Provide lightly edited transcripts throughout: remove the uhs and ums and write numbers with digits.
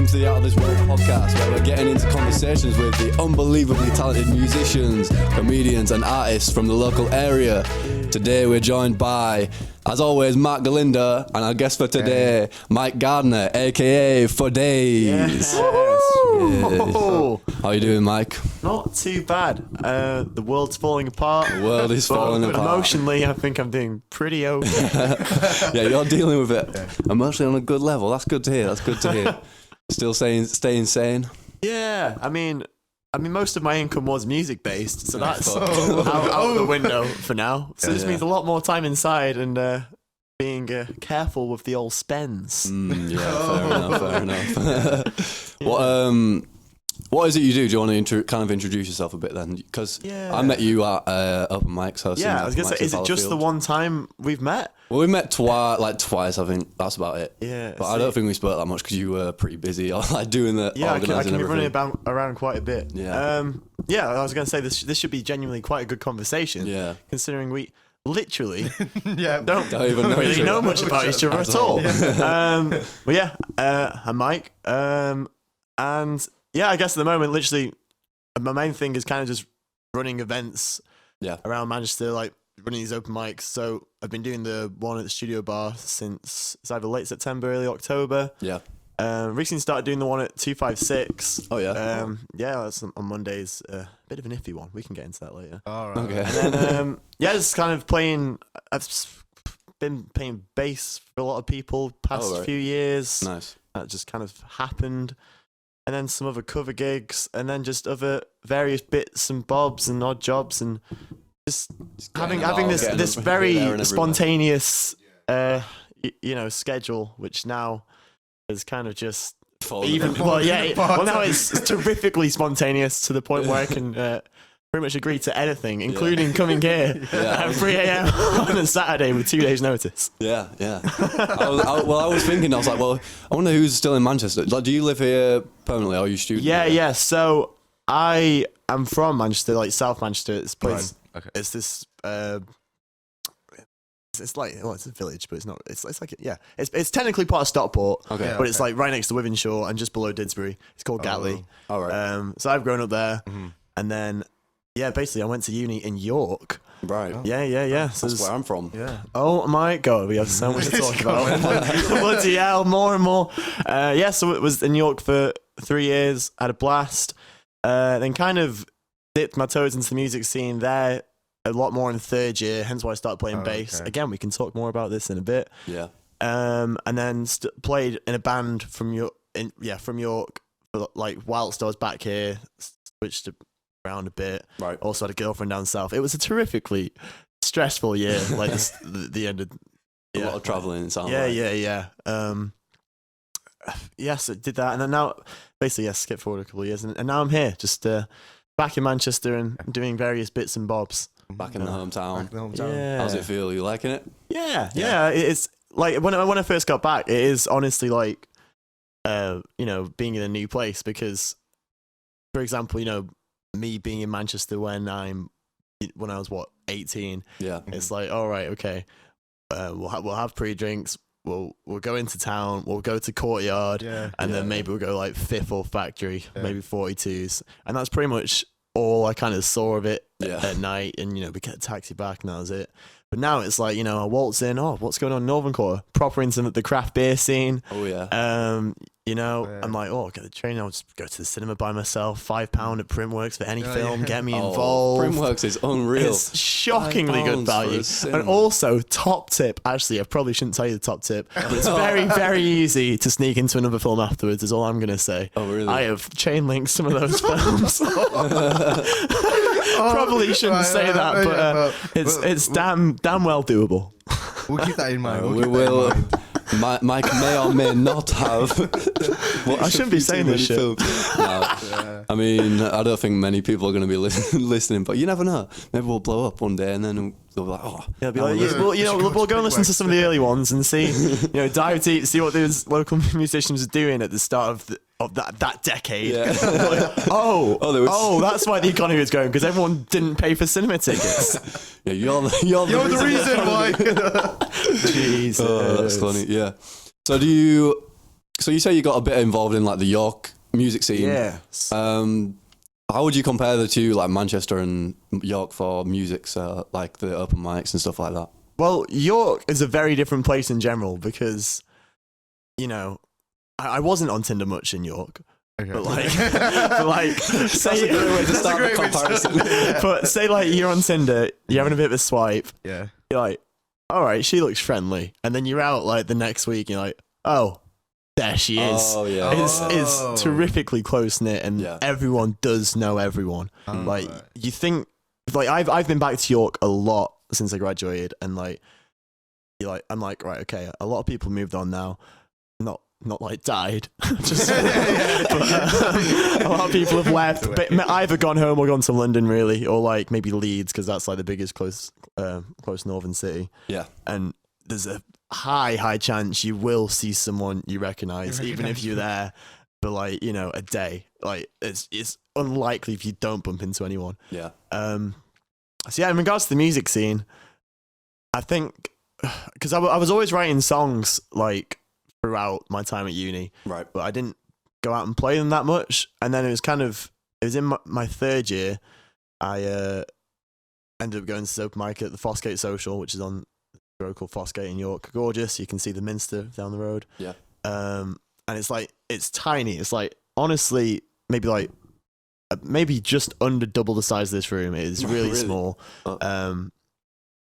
welcome to the Out of This World podcast, where we're getting into conversations with the unbelievably talented musicians, comedians and artists from the local area. Today we're joined by, as always, Mark Galinda, and our guest for today, Mike Gardner, aka For Days. Yes. How are you doing, Mike? Not too bad. The world's falling apart. The world is falling apart. Emotionally, I think I'm doing pretty okay. Yeah, you're dealing with it emotionally on a good level. That's good to hear. Still staying sane. Yeah, I mean, most of my income was music based, so that's out the window for now. So this means a lot more time inside and being careful with the old spends. Fair enough. What is it you do? Do you want to kind of introduce yourself a bit then? Because I met you at open mic, so I was gonna say, is it just the one time we've met? Well, we met twice. I think that's about it. Yeah, but I don't think we spoke that much because you were pretty busy, like doing the I can be running around quite a bit. Yeah. I was gonna say this should be genuinely quite a good conversation. Yeah. Considering we literally don't even really know much about each other at all. I'm Mike. And yeah, I guess at the moment, literally, my main thing is kind of just running events around Manchester, like running these open mics. So I've been doing the one at the Studio Bar since it's either late September, early October. Yeah. Recently started doing the one at 256. Oh, yeah. That's on Mondays. A bit of an iffy one. We can get into that later. All right. Okay. And then, just kind of playing. I've been playing bass for a lot of people past few years. Nice. That just kind of happened. And then some other cover gigs, and then just other various bits and bobs and odd jobs, and just having this very spontaneous, schedule, which now is kind of just now it's terrifically spontaneous to the point where I can pretty much agree to anything, including coming here at 3 a.m. on a Saturday with 2 days' notice. Yeah. I was thinking, I was like, well, I wonder who's still in Manchester. Like, do you live here permanently, or are you student? Yeah. So I am from Manchester, like South Manchester. This place, it's this. It's like, it's a village, but it's not. It's technically part of Stockport, but it's like right next to Wythenshawe and just below Didsbury. It's called Gatley. All right. So I've grown up there, and then. Yeah, basically, I went to uni in York. Right. Yeah. So that's where I'm from. Yeah. Oh my God, we have so much to talk about. Bloody hell, more and more. So it was in York for 3 years. Had a blast. Then kind of dipped my toes into the music scene there a lot more in third year. Hence why I started playing bass. Okay. Again, we can talk more about this in a bit. Yeah. And then played in a band from York. For, like whilst I was back here, switched to. Around a bit. Right. Also had a girlfriend down south. It was a terrifically stressful year. Like the end of a lot of traveling and sound. Yeah. So did that, and then now basically skip forward a couple of years, and now I'm here, just back in Manchester and doing various bits and bobs. Back in the hometown. Yeah. How's it feel? Are you liking it? Yeah. It's like when I first got back, it is honestly like being in a new place, because, for example, me being in Manchester when I was 18. Yeah, it's like, all right, okay, we'll have pre-drinks. We'll go into town. We'll go to Courtyard, and then maybe we'll go like Fifth or Factory, maybe 42s, and that's pretty much all I kind of saw of it at night. And we get a taxi back, and that was it. But now it's like, I waltz in. Oh, what's going on in Northern Quarter? Proper into the craft beer scene. Oh yeah. I'm like, get the train. I'll just go to the cinema by myself. £5 at Printworks for any film. Get me involved. Printworks is unreal. It's shockingly good value. And also, top tip. Actually, I probably shouldn't tell you the top tip, but it's very, very easy to sneak into another film afterwards. Is all I'm gonna say. Oh really? I have chain linked some of those films. Probably shouldn't say that, but it's damn well doable. We'll keep that in mind. We will. Mike may or may not have. I shouldn't be saying this shit. No. I mean, I don't think many people are going to be listening, but you never know. Maybe we'll blow up one day, and then they'll be like, we'll go and listen to some of the early ones and see, dive deep, see what those local musicians are doing at the start of that decade. Yeah. That's why the economy was going, because everyone didn't pay for cinema tickets. Yeah, you're the reason why. Jesus. Oh, that's funny. Yeah. So do you So you say you got a bit involved in like the York music scene. Yeah. How would you compare the two, like Manchester and York, for music, so like the open mics and stuff like that? Well, York is a very different place in general because, you know, I wasn't on Tinder much in York. Okay. But like, say, That's a great way to start the comparison. but say like you're on Tinder, you're having a bit of a swipe. Yeah. You're like, all right, she looks friendly, and then you're out like the next week, and you're like, oh, there she is. Oh yeah. It's terrifically close knit, and everyone does know everyone. Like you think, like I've been back to York a lot since I graduated, and like I'm like, right, okay, a lot of people moved on now, not like died, just but, a lot of people have left, but either gone home or gone to London, really, or like maybe Leeds, because that's like the biggest close northern city. Yeah. And there's a high chance you will see someone you recognize, even if you're there for like, you know, a day. Like it's unlikely if you don't bump into anyone. Yeah. So yeah, in regards to the music scene, I think because I was always writing songs like throughout my time at uni, Right. but I didn't go out and play them that much. And then it was in my third year, I ended up going to this open mic at the Fosgate Social, which is on a road called Fosgate in York. Gorgeous. You can see the Minster down the road. Yeah. And it's tiny. It's like, honestly, maybe just under double the size of this room. It is really small. Oh.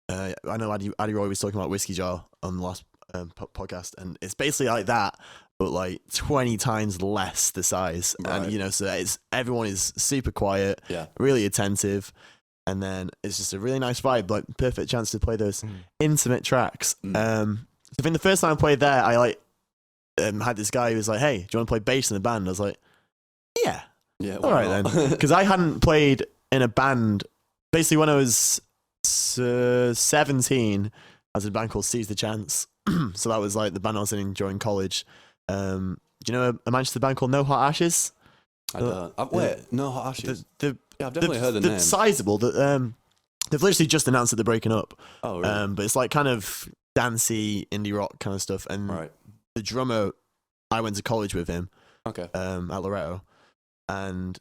I know Addy Roy was talking about Whiskey Jar on the last podcast, and it's basically like that, but like 20 times less the size. Right. And you know, so everyone is super quiet, really attentive, and then it's just a really nice vibe, like perfect chance to play those intimate tracks. I think the first time I played there, I like had this guy who was like, "Hey, do you want to play bass in the band?" I was like, "Yeah, all right then," because I hadn't played in a band basically when I was 17. I was in a band called Seize the Chance. So that was like the band I was in during college. Do you know a Manchester band called No Hot Ashes? I don't. Wait, No Hot Ashes. I've definitely heard the name. name. Sizable. They've literally just announced that they're breaking up. Oh, really? But it's like kind of dancey indie rock kind of stuff. And the drummer, I went to college with him. Okay. At Loretto, and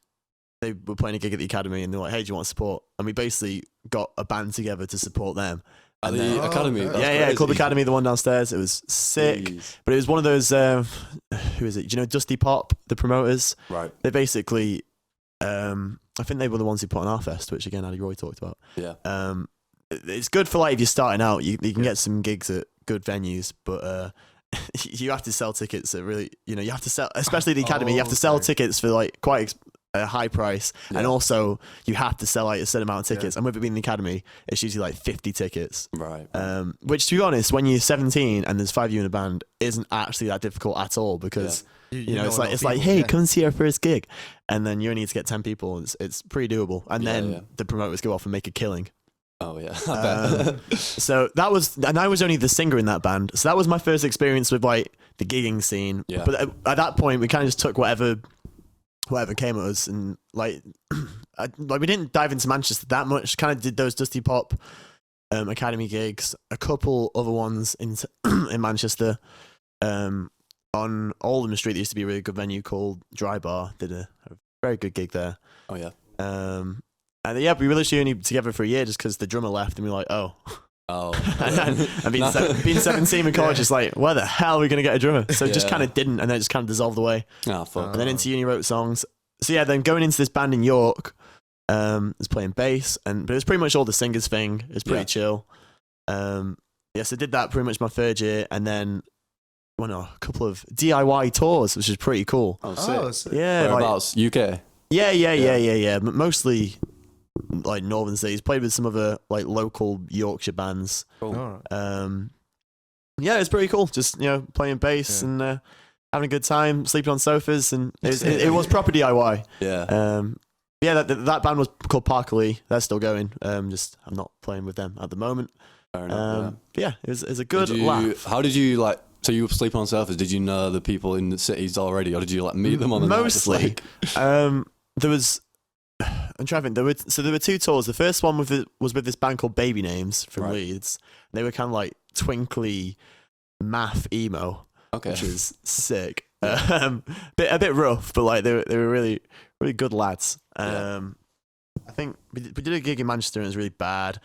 they were playing a gig at the Academy, and they were like, "Hey, do you want support?" And we basically got a band together to support them. At the Academy? Yeah, Club Academy, the one downstairs. It was sick. Jeez. But it was one of those, who is it? Do you know Dusty Pop, the promoters? Right. They basically, I think they were the ones who put on our fest, which again, Addy Roy talked about. Yeah. It's good for like, if you're starting out, you can get some gigs at good venues, but you have to sell tickets at really, you know, you have to sell, especially the Academy, you have to sell tickets for like quite a high price, and also you have to sell like a certain amount of tickets, and with it being the Academy, it's usually like 50 tickets, right? Which, to be honest, when you're 17 and there's 5 of you in a band, isn't actually that difficult at all, because you know it's like hey, come and see our first gig, and then you only need to get 10 people. It's pretty doable, and then the promoters go off and make a killing. Oh yeah. So that was, and I was only the singer in that band, so that was my first experience with like the gigging scene. But at that point, we kind of just took whatever came at us, and like we didn't dive into Manchester that much. Kind of did those Dusty Pop Academy gigs, a couple other ones in Manchester, on Oldham Street. There used to be a really good venue called Dry Bar. Did a very good gig there. Oh yeah. And we were literally only together for a year just because the drummer left, and we were like, oh. And being 17 in college is like, where the hell are we going to get a drummer? So it just kind of didn't, and then it just kind of dissolved away. Oh, fuck. And then into uni wrote songs. So yeah, then going into this band in York, was playing bass, but it was pretty much all the singers thing. It was pretty chill. So I did that pretty much my third year, and then went on a couple of DIY tours, which is pretty cool. Oh, sick. Yeah. Whereabouts? UK? Yeah. Mostly like northern cities. Played with some other like local Yorkshire bands. Cool. Yeah, it's pretty cool. Just, you know, playing bass and having a good time, sleeping on sofas, and it was proper DIY. Yeah. That band was called Parkley. They're still going. I'm not playing with them at the moment. Fair enough, yeah, it was a good laugh. How did you like? So you were sleeping on sofas. Did you know the people in the cities already, or did you like meet them on the mostly? There was. I'm trying to think. There were 2 tours. The first one was with this band called Baby Names from Leeds. They were kind of like twinkly math emo, which was sick. A bit rough, but like they were really really good lads. I think we did a gig in Manchester and it was really bad.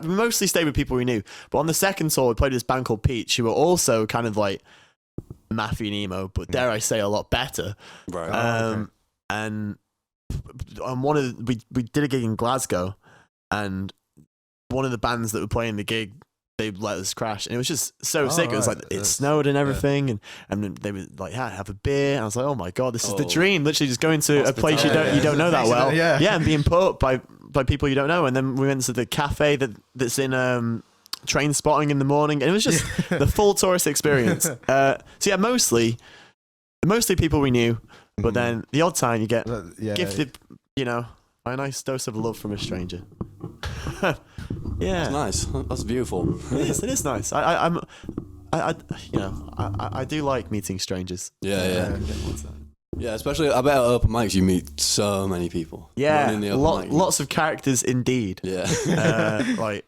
We mostly stayed with people we knew, but on the second tour we played with this band called Peach, who were also kind of like mathy and emo, but dare I say a lot better. Right. And on we did a gig in Glasgow, and one of the bands that were playing the gig, they let us crash, and it was just so sick. It was like it snowed and everything, and then they were like, "Yeah, have a beer." And I was like, "Oh my god, this is the dream!" Literally, just going to a place you don't know that well, and being put up by people you don't know. And then we went to the cafe that's in Train Spotting in the morning, and it was just the full tourist experience. So yeah, mostly people we knew, but then the odd time you get gifted, by a nice dose of love from a stranger. Yeah, that's nice. That's beautiful. It is nice. I do like meeting strangers. Yeah. Especially I bet at open mics you meet so many people. Yeah, lots of characters indeed. Yeah. Like,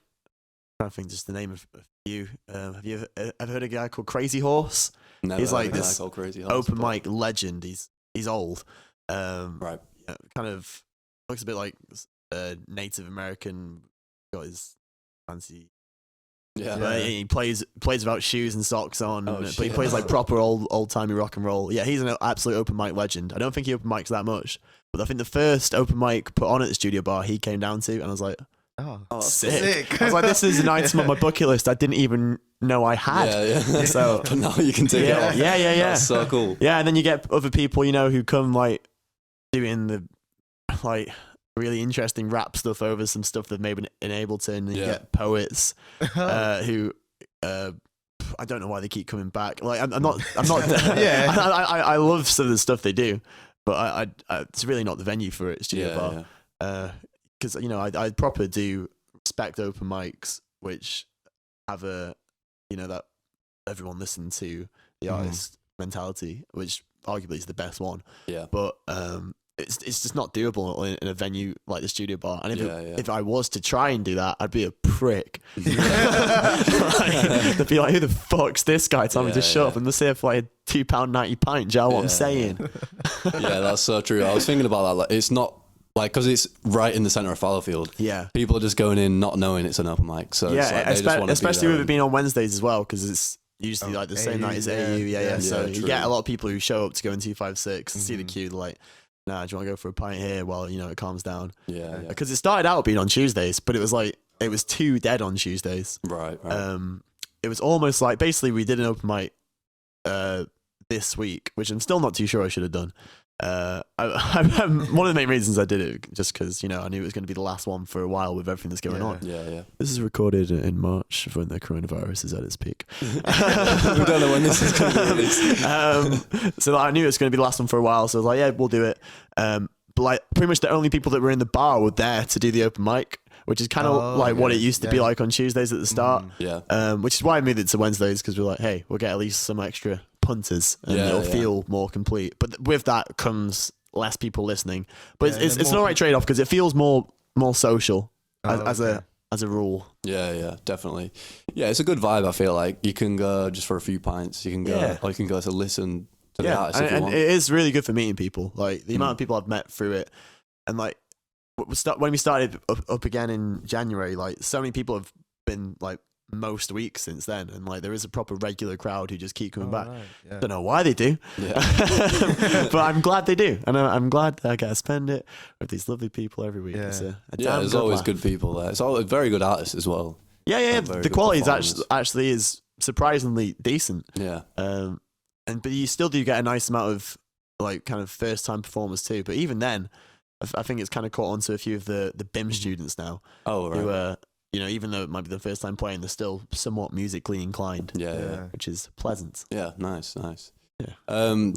I think just the name of a few. Have you ever heard of a guy called Crazy Horse? Never. He's like this Crazy Horse, open mic legend. He's old. Right. Kind of looks a bit like Native American. Got his fancy. Yeah. He plays without shoes and socks on, but he plays like proper old timey rock and roll. Yeah, he's an absolute open mic legend. I don't think he open mics that much, but I think the first open mic put on at the studio bar he came down to, and I was like, oh sick. I was like, this is an item on my bucket list I didn't even know I had. Yeah. So but now you can take it off. Yeah. That's so cool. Yeah, and then you get other people who come like doing the like really interesting rap stuff over some stuff they've made in Ableton, and you get poets who I don't know why they keep coming back. Like I'm not I love some of the stuff they do, but I it's really not the venue for it, studio bar. Because I proper do respect open mics which have a that everyone listen to the artist mentality, which arguably is the best one. Yeah, but it's just not doable in a venue like the studio bar. And if I was to try and do that, I'd be a prick. They'd be like, who the fuck's this guy telling me to shut up and let's say for like a £2.90 pint, do you know what I'm saying? Yeah, that's so true. I was thinking about that. Like, it's not like, because it's right in the centre of Fallowfield. Yeah. People are just going in not knowing it's an open mic. So especially with it being on Wednesdays as well, because it's usually like the same night as AU. So you get a lot of people who show up to go in 256 and see the queue, like, nah, do you want to go for a pint here while it calms down? Yeah. Because it started out being on Tuesdays, but it was too dead on Tuesdays. Right. It was almost like, basically we did an open mic this week, which I'm still not too sure I should have done. One of the main reasons I did it just because I knew it was going to be the last one for a while with everything that's going on. Yeah. This is recorded in March when the coronavirus is at its peak. We don't know when this is going to be released. So I knew it was going to be the last one for a while, so I was like, yeah, we'll do it. But like pretty much the only people that were in the bar were there to do the open mic, which is kind of what it used to be like on Tuesdays at the start. Which is why I moved it to Wednesdays, because we're like, hey, we'll get at least some extra punters and it'll feel more complete. But with that comes less people listening. But it's an alright trade-off because it feels more social as a rule. Yeah, definitely. Yeah, it's a good vibe. I feel like you can go just for a few pints. You can go, or you can go to listen to the artist if you want. It is really good for meeting people. Like the amount of people I've met through it, and like when we started up again in January, like so many people have been like most weeks since then, and like there is a proper regular crowd who just keep coming back. Right, don't know why they do, but I'm glad they do, and I'm glad that I get to spend it with these lovely people every week. There's always good people there. It's all very good artists as well. The quality is actually is surprisingly decent. But you still do get a nice amount of like kind of first time performers too. But even then, I think it's kind of caught on to a few of the BIM students now. Who even though it might be the first time playing, they're still somewhat musically inclined. Which is pleasant. Yeah, nice. Yeah.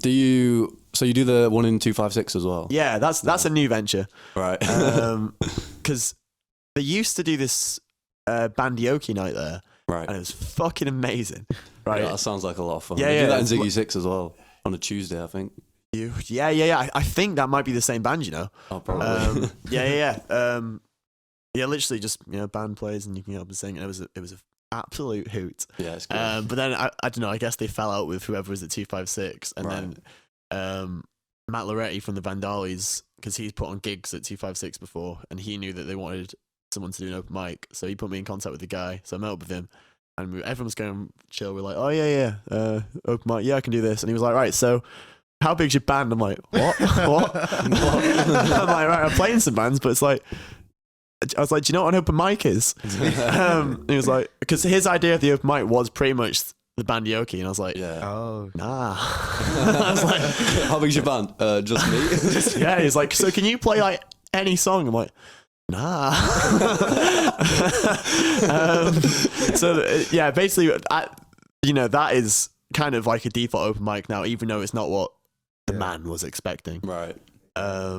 Do you do the one in 256 as well? Yeah, that's a new venture. Right. Because they used to do this bandioki night there. Right. And it was fucking amazing. Right. Yeah, that sounds like a lot of fun. They do that in Ziggy 6 as well on a Tuesday, I think. I think that might be the same band, Oh, probably. Literally just band plays and you can get up and sing. And it was a absolute hoot. Yeah, it's good. But then I don't know. I guess they fell out with whoever was at 256, and then Matt Loretti from the Vandalis, because he's put on gigs at 256 before, and he knew that they wanted someone to do an open mic, so he put me in contact with the guy. So I met up with him, and everyone's going chill. We're like, oh yeah, open mic, yeah, I can do this. And he was like, right, so how big's your band? I'm like, what? What? I'm like, right, I'm playing some bands, but it's like, I was like, do you know what an open mic is? He was like, because his idea of the open mic was pretty much the bandioki, and I was like, nah. I was like, how big's your band? Just me. Yeah, he's like, so can you play like any song? I'm like, nah. Yeah, basically, that is kind of like a default open mic now, even though it's not what the man was expecting. Right.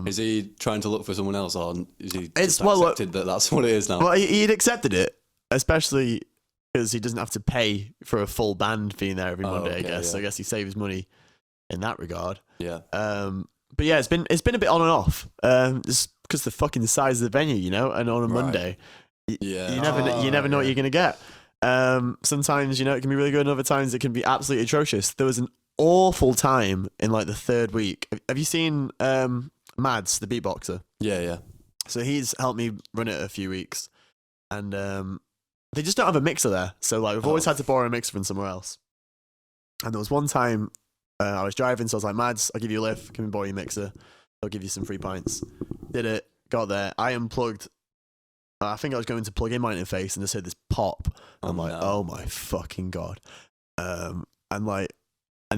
Is he trying to look for someone else, or is he just accepted that that's what it is now? Well, he'd accepted it, especially because he doesn't have to pay for a full band being there every Monday. I guess. Yeah. So I guess he saves money in that regard. Yeah. But yeah, it's been a bit on and off. Just because the fucking size of the venue, and on a Monday, you never know what you're gonna get. Sometimes it can be really good, and other times it can be absolutely atrocious. There was an awful time in like the third week. Have you seen Mads, the beatboxer? Yeah. So he's helped me run it a few weeks, and they just don't have a mixer there. So like we've always had to borrow a mixer from somewhere else. And there was one time I was driving, so I was like, Mads, I'll give you a lift. Can we borrow your mixer? I'll give you some free pints. Did it. Got there. I unplugged. I think I was going to plug in my interface and just heard this pop. I'm like, oh my fucking God. And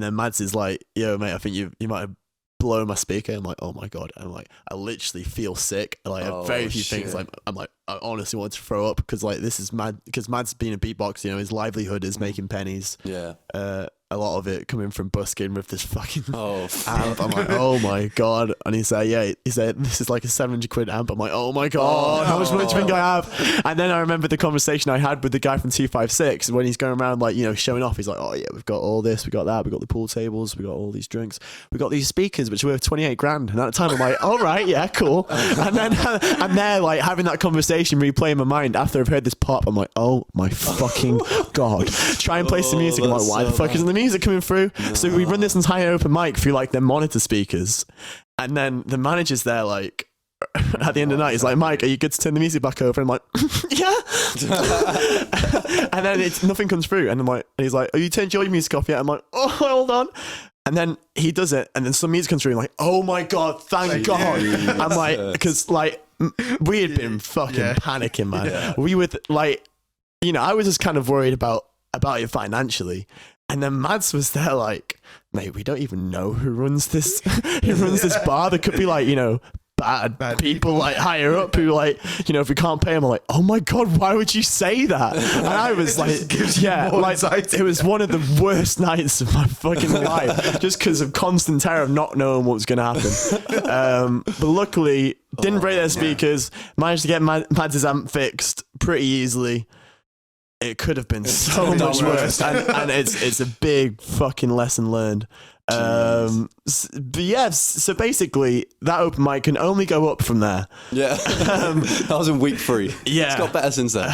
then Mads is like, yo, mate, I think you might have blown my speaker. I'm like, oh my God. And I'm like, I literally feel sick. Like, very few things. Like, I'm like, I honestly want to throw up because like this is mad. Because Mads being a beatboxer, his livelihood is making pennies. Yeah. A lot of it coming from busking with this fucking amp. I'm like, oh my God. And he said, this is like a 700 quid amp. I'm like, oh my God, how much money do you think I have? And then I remember the conversation I had with the guy from 256 when he's going around like, showing off. He's like, oh yeah, we've got all this, we got that, we got the pool tables, we got all these drinks, we got these speakers which are worth 28 grand. And at the time I'm like, all right, yeah, cool. And then I'm there like having that conversation replaying my mind after I've heard this pop. I'm like, oh my fucking God. Try and play some music. I'm like, why the fuck isn't the music coming through? No. So we run this entire open mic through like their monitor speakers, and then the manager's there like at the end of the night he's like, Mike, are you good to turn the music back over? And I'm like, yeah. And then nothing comes through, and he's like, oh, you turned your music off yet? I'm like, oh, hold on. And then he does it, and then some music comes through, and I'm like, oh my God, thank God. I'm like, because like we had been fucking panicking, man. Yeah. We would like, I was just kind of worried about it financially. And then Mads was there like, mate, we don't even know who runs this this bar. There could be like, bad people like higher up who like, if we can't pay them, I'm like, oh my God, why would you say that? And I was like, it was one of the worst nights of my fucking life, just because of constant terror of not knowing what was going to happen. But luckily, didn't break their speakers, managed to get Mads' amp fixed pretty easily. It could have been so much worse, and it's a big fucking lesson learned. But yeah, so basically that open mic can only go up from there. Yeah. That was in week 3. Yeah, it's got better since then.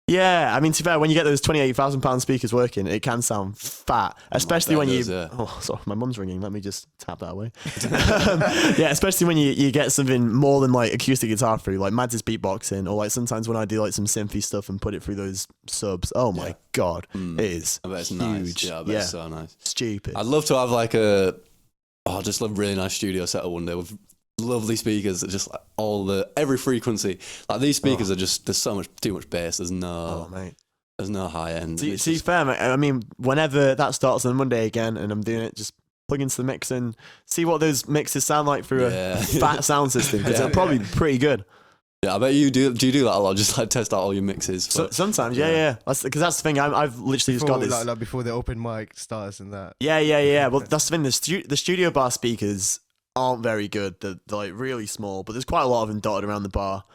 Yeah, I mean, to be fair, when you get those £28,000 speakers working, it can sound fat, especially when you... Oh, sorry, my mum's ringing. Let me just tap that away. Yeah, especially when you get something more than like acoustic guitar through, like Mads' beatboxing, or like sometimes when I do like some synthy stuff and put it through those subs. Oh my God, it is I bet it's huge. Nice. Yeah, I bet it's so nice. Stupid. I'd love to have like just a really nice studio setup one day with lovely speakers, just like every frequency. Like these speakers are just, there's so much too much bass. There's no high end. See, fair, mate. I mean, whenever that starts on Monday again, and I'm doing it, just plug into the mix and see what those mixes sound like through a fat sound system, because they're probably pretty good. Yeah, I bet you do. Do you do that a lot? Just like test out all your mixes? Sometimes, yeah. Because that's the thing. I've literally just got this. Like before the open mic starts and that. Yeah. Well, that's the thing. The studio bar speakers aren't very good. They're like really small, but there's quite a lot of them dotted around the bar.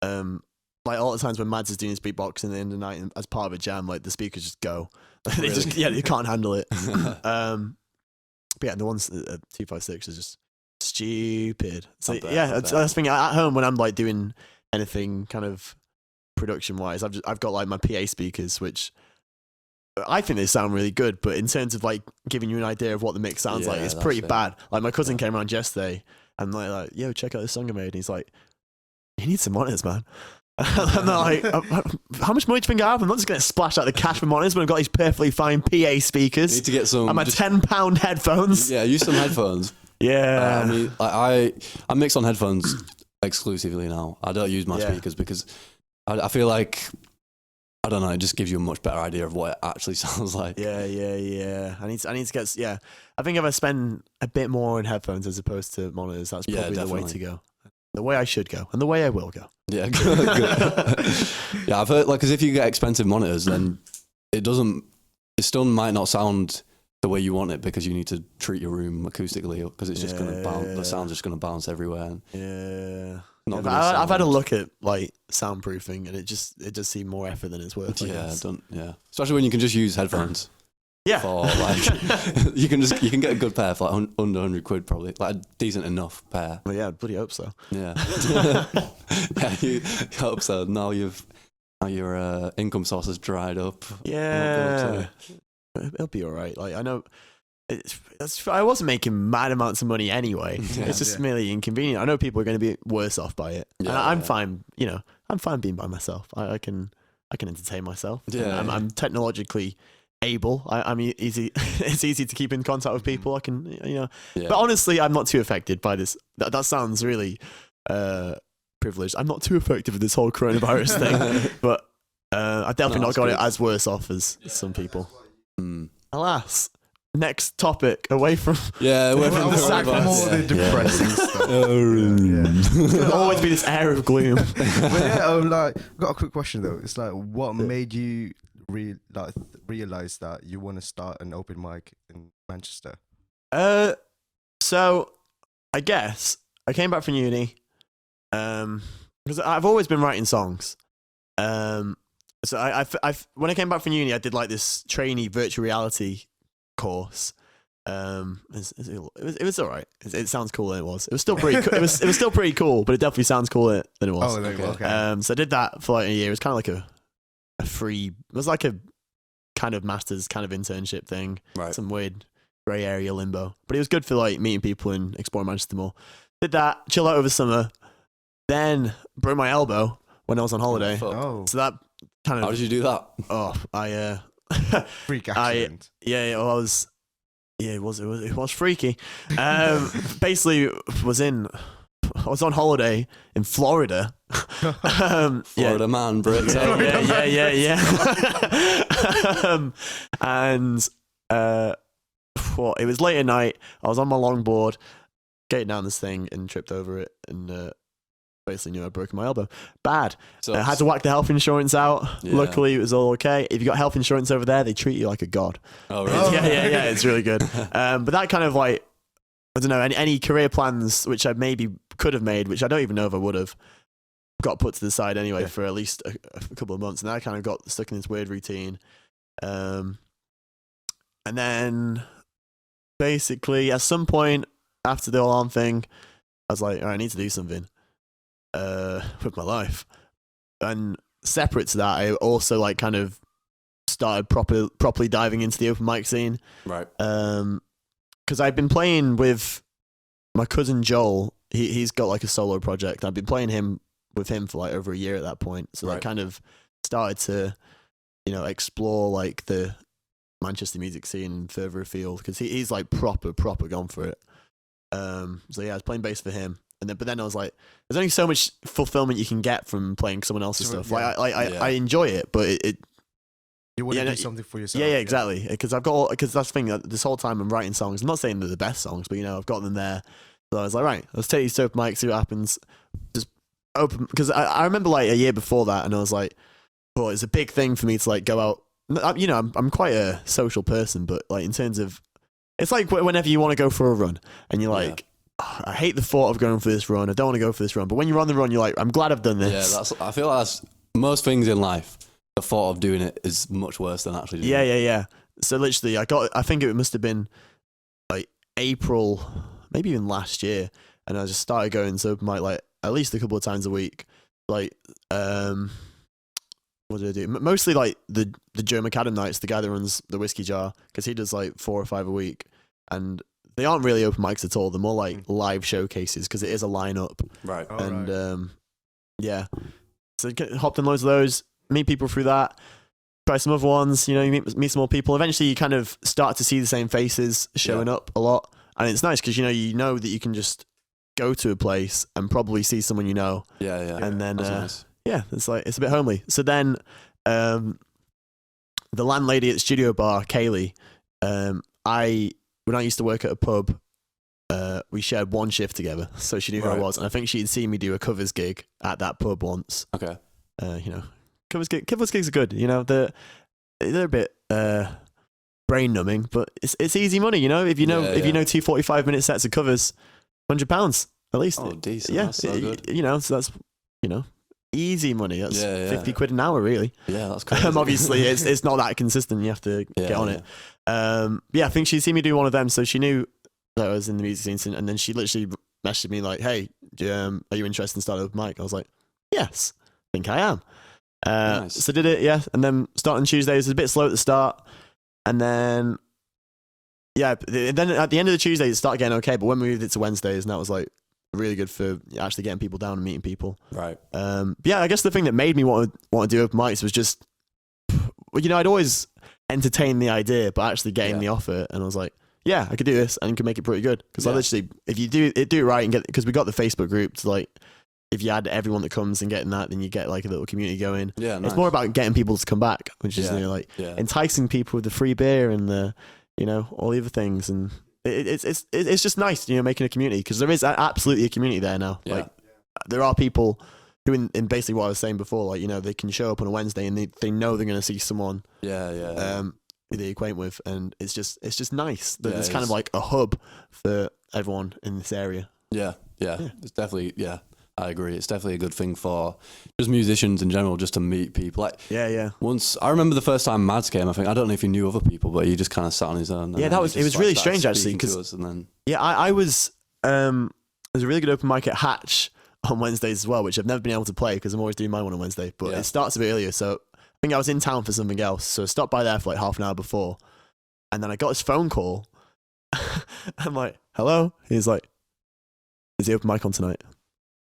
Like all the times when Mads is doing his beatboxing in the end of the night and as part of a jam, like the speakers just go. They they can't handle it. But yeah, the ones at 256 are just stupid. So that's the thing. At home, when I'm like doing anything kind of production wise, I've got like my PA speakers, which I think they sound really good, but in terms of like giving you an idea of what the mix sounds like, it's pretty bad. Like my cousin came around yesterday and like, yo, check out this song I made. And he's like, you need some monitors, man. And they're like, how much money do you think I have? I'm not just going to splash out the cash for monitors when I've got these perfectly fine PA speakers. You need to get some. And my £10 headphones. Yeah, use some headphones. Yeah. I mean, I mix on headphones exclusively now. I don't use my speakers because I feel like, I don't know, it just gives you a much better idea of what it actually sounds like. Yeah. I need to get, I think if I spend a bit more on headphones as opposed to monitors, that's probably the way to go. The way I should go, and the way I will go. Yeah, good. Yeah, I've heard, like, because if you get expensive monitors, then it still might not sound the way you want it because you need to treat your room acoustically because it's just going to bounce, the sound's just going to bounce everywhere. I've had a look at, like, soundproofing, and it does seem more effort than it's worth. Especially when you can just use headphones. Yeah. For like, you can get a good pair for like under £100 probably, like a decent enough pair. Well, yeah, bloody hope so. Yeah. Yeah, you hope so. Now your income source has dried up. Yeah. It'll be all right. Like I know, I wasn't making mad amounts of money anyway. Yeah, it's just merely inconvenient. I know people are going to be worse off by it. Yeah, and I'm fine. You know, I'm fine being by myself. I can entertain myself. Yeah. I'm technologically able. I'm easy. It's easy to keep in contact with people. I can, but honestly, I'm not too affected by this. That sounds really privileged. I'm not too affected with this whole coronavirus thing, but I definitely not got it as worse off as some people. Alas. Next topic, away from the depressing stuff. There'll always be this air of gloom. But I've got a quick question though. It's like, what made you realize that you want to start an open mic in Manchester? So I guess I came back from uni, because I've always been writing songs. So I when I came back from uni, I did like this trainee virtual reality course. It was all right. It sounds cooler than it was. It was still pretty. It was still pretty cool, but it definitely sounds cooler than it was. Oh, okay. So I did that for like a year. It was kind of like a free. It was like a kind of master's kind of internship thing. Right. Some weird grey area limbo, but it was good for like meeting people and exploring Manchester more. Did that, chill out over summer, then broke my elbow when I was on holiday. Oh. So that kind of. How did you do that? Oh, I freak accident. It was freaky. Basically, I was on holiday in Florida. Florida man, Brit. Yeah. And it was late at night. I was on my longboard, getting down this thing, and tripped over it, and basically knew I'd broken my elbow. Bad. I had to whack the health insurance out. Yeah. Luckily, it was all okay. If you got health insurance over there, they treat you like a god. Oh, really? Yeah. It's really good. But that kind of like, I don't know, any career plans which I maybe could have made, which I don't even know if I would have, got put to the side anyway for at least a couple of months. And I kind of got stuck in this weird routine. And then basically at some point after the alarm thing, I was like, all right, I need to do something with my life. And separate to that, I also like kind of started properly diving into the open mic scene. Right. Because I've been playing with my cousin Joel. He's got like a solo project. I've been playing with him for like over a year at that point. So I kind of started to, explore like the Manchester music scene further afield, because he's like proper gone for it. So yeah, I was playing bass for him. But then I was like, there's only so much fulfillment you can get from playing someone else's stuff. Yeah. I enjoy it, but you want to do something for yourself. Yeah, exactly. Because that's the thing. This whole time I'm writing songs. I'm not saying they're the best songs, but I've got them there. So I was like, right, let's take these to open mic, see what happens. Just open, because I remember like a year before that, and I was like, oh, it's a big thing for me to like go out. I'm quite a social person, but like in terms of, it's like whenever you want to go for a run, and you're like. Oh, I hate the thought of going for this run. I don't want to go for this run. But when you're on the run, you're like, I'm glad I've done this. Yeah, I feel like that's most things in life. The thought of doing it is much worse than actually doing it. Yeah. So literally, I think it must have been like April, maybe even last year. And I just started going to open mic like at least a couple of times a week. Like, what did I do? Mostly like the Joe McAdam nights, the guy that runs the Whiskey Jar, because he does like 4 or 5 a week, and they aren't really open mics at all. They're more like live showcases because it is a lineup. Right. And yeah, so hopped on loads of those, meet people through that. Try some other ones, you know, you meet some more people. Eventually, you kind of start to see the same faces showing up a lot, and it's nice because you know that you can just go to a place and probably see someone you know. Yeah, yeah. And then nice. yeah, it's a bit homely. So then, the landlady at Studio Bar, Kaylee, when I used to work at a pub, we shared one shift together, so she knew who I was, and I think she'd seen me do a covers gig at that pub once. Okay. You know, covers gigs are good. You know, they're a bit brain numbing, but it's easy money. You know, if you know 2 45-minute sets of covers, £100 at least. Oh, decent. Yeah, That's so good. you know, so that's easy money. That's 50 quid an hour, really. Yeah, that's crazy. Obviously, it's not that consistent. You have to get on it. Yeah, I think she'd seen me do one of them, so she knew that I was in the music scene, and then she literally messaged me like, "Hey, are you interested in starting a mic?" I was like, "Yes, I think I am." Nice. So did it, yeah, and then starting Tuesdays was a bit slow at the start, and then then at the end of the Tuesdays it started getting okay, but when we moved it to Wednesdays, and that was like really good for actually getting people down and meeting people. Right. Yeah, I guess the thing that made me want to do open mics was just, you know, I'd always entertained the idea, but actually getting the offer, and I was like, yeah, I could do this and can make it pretty good. Because I literally, if you do it right and because we got the Facebook group to like, if you add everyone that comes and getting that, then you get like a little community going. Yeah, nice. It's more about getting people to come back, which is enticing people with the free beer and the, you know, all the other things, and it's just nice, you know, making a community, because there is absolutely a community there now. Yeah. Like there are people who in basically what I was saying before, like, you know, they can show up on a Wednesday and they know they're going to see someone. Who they acquaint with, and it's just nice that it's kind of like a hub for everyone in this area. Yeah. It's definitely I agree. It's definitely a good thing for just musicians in general, just to meet people. Like, once I remember the first time Mads came, I don't know if he knew other people, but he just kind of sat on his own. Yeah, it was really strange actually, because I was there's a really good open mic at Hatch on Wednesdays as well, which I've never been able to play because I'm always doing my one on Wednesday, but it starts a bit earlier, so I think I was in town for something else, so I stopped by there for like half an hour before, and then I got this phone call. I'm like, hello? He's like, is the open mic on tonight?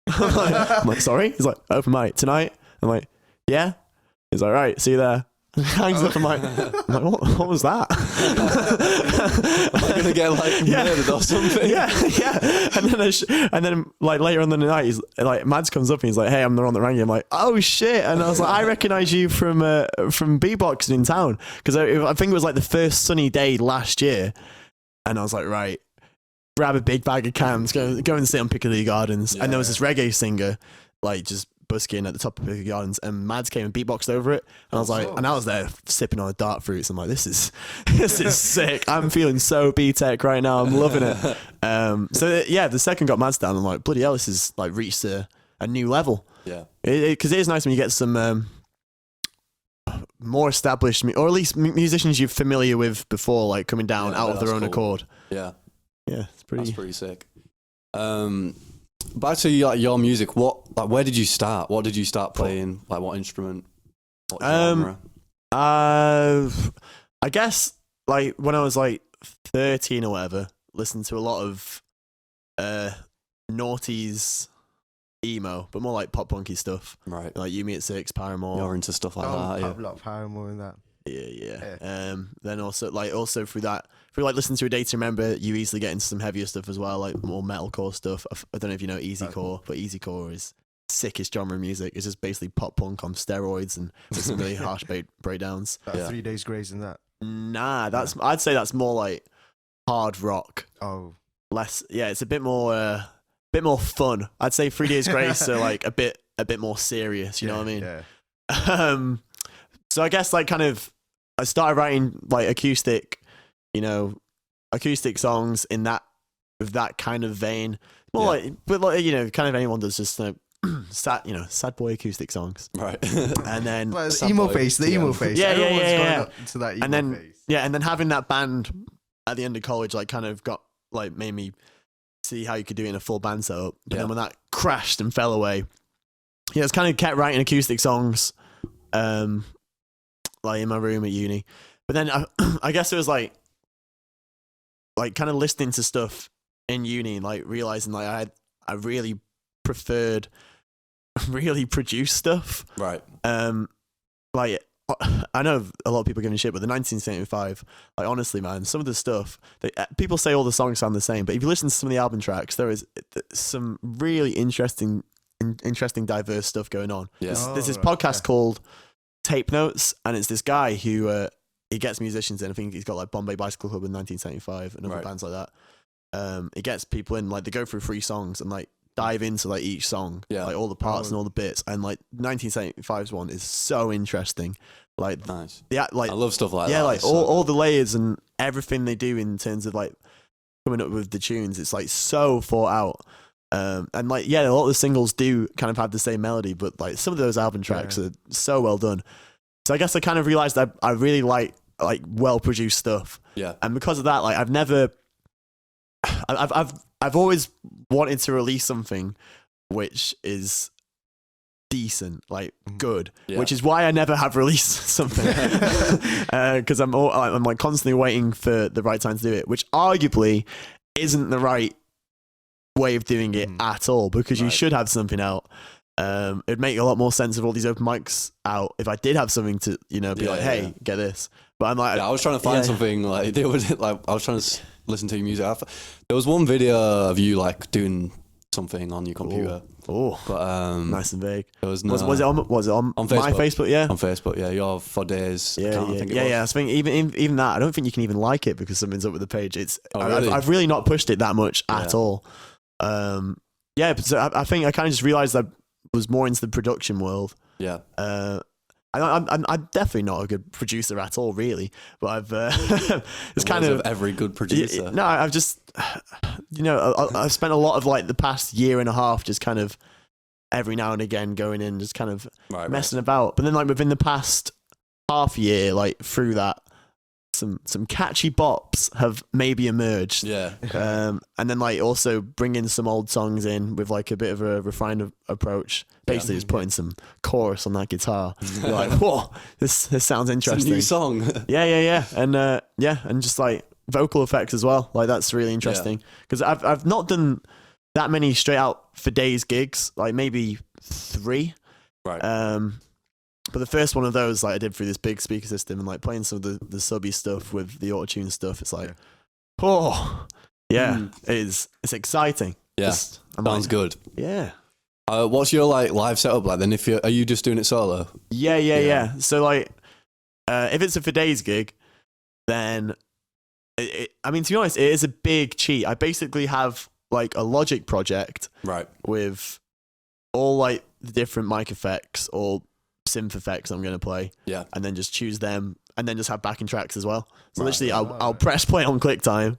I'm like, sorry? He's like, open mic tonight? I'm like, yeah? He's like, right, see you there. Hangs up. I'm like, what was that? Am I gonna get like murdered or something? Yeah. And then like later on in the night, he's like, Mads comes up and he's like, hey, I'm the one that rang you. I'm like, oh shit! And I was like, I recognise you from beatboxing in town, because I think it was like the first sunny day last year, and I was like, right, grab a big bag of cans, go and sit on Piccadilly Gardens, and there was this reggae singer, like just busking at the top of Piccadilly Gardens, and Mads came and beatboxed over it, and I was like, and I was there sipping on a dark fruits. I'm like, this is sick. I'm feeling so B-Tech right now. I'm loving it. So the second got Mads down, I'm like, bloody hell, this has like reached a new level. Yeah, because it is nice when you get some more established, or at least musicians you're familiar with before, like coming down out of their own accord. Yeah, that's pretty sick. Back to your music. Where did you start? What did you start playing? Like, what instrument? What genre? I guess like when I was like 13 or whatever, listened to a lot of noughties emo, but more like pop punky stuff. Right. Like You Me at Six, Paramore. You're into stuff like that. A lot of Paramore and that. Yeah. Then also through listening to A Day to Remember, you easily get into some heavier stuff as well, like more metalcore stuff. I don't know if you know Easycore, but Easycore is sickest genre of music. It's just basically pop punk on steroids and with some really harsh breakdowns. 3 Days Grace and that. Nah, I'd say that's more like hard rock. Oh, less. Yeah, it's a bit more fun. I'd say 3 Days Grace are like a bit more serious. You know what I mean? Yeah. So I guess like kind of I started writing like acoustic songs in that kind of vein. More like, but like, you know, kind of anyone does, just sad boy acoustic songs. Right. And then emo face. Yeah. To that emo and then face. and then having that band at the end of college, like kind of got like made me see how you could do it in a full band setup. But then when that crashed and fell away, it's kind of kept writing acoustic songs like in my room at uni. But then I guess it was like kind of listening to stuff in uni, like realizing like I really preferred really produced stuff. Right. Like I know a lot of people giving shit, but the 1975, like honestly, man, some of the stuff people say all the songs sound the same, but if you listen to some of the album tracks, there is some really interesting, diverse stuff going on. Yeah. There's this podcast called Tape Notes, and it's this guy who he gets musicians in. I think he's got like Bombay Bicycle Club in 1975 and other bands like that. He gets people in, like they go through 3 songs and like dive into like each song, like all the parts and all the bits, and like 1975's one is so interesting. Like nice. Yeah, like I love stuff like that. Yeah, like all the layers and everything they do in terms of like coming up with the tunes, it's like so thought out. And like a lot of the singles do kind of have the same melody, but like some of those album tracks are so well done. So I guess I kind of realized that I really like well produced stuff. Yeah. And because of that, like I've always wanted to release something which is decent, like good, which is why I never have released something, because I'm like constantly waiting for the right time to do it, which arguably isn't the right way of doing it at all, because you should have something out. It'd make a lot more sense of all these open mics out if I did have something to, be like, hey, get this. But I'm like, I was trying to find something like I was trying to listen to your music. There was one video of you like doing something on your computer. Oh, but nice and vague. It was, no, was it on Facebook. My Facebook? Yeah, on Facebook. Yeah, your 4 days. Yeah. I think even that, I don't think you can even like it because something's up with the page. Really? I've really not pushed it that much at all. But so I think I kind of just realized I was more into the production world. Yeah. I'm definitely not a good producer at all, really. But I've it's kind of every good producer. No, I've just I've spent a lot of like the past year and a half just kind of every now and again going in, just kind of messing about. But then like within the past half year, like through that, some catchy bops have maybe emerged. Yeah. And then like also bringing some old songs in with like a bit of a refined approach. Basically just putting some chorus on that guitar. You're like, whoa, this sounds interesting. It's a new song. Yeah. And just like vocal effects as well. Like that's really interesting. Because I've not done that many straight out for days gigs, like maybe 3. Right. But the first one of those, like I did through this big speaker system and like playing some of the subby stuff with the auto-tune stuff, it's like, it's exciting. Yeah, sounds good. Yeah. What's your like live setup like then? Are you just doing it solo? Yeah. So like, if it's a for days gig, then I mean, to be honest, it is a big cheat. I basically have like a Logic project, with all like the different mic effects or synth effects I'm going to play, and then just choose them, and then just have backing tracks as well. So literally, I'll press play on QuickTime,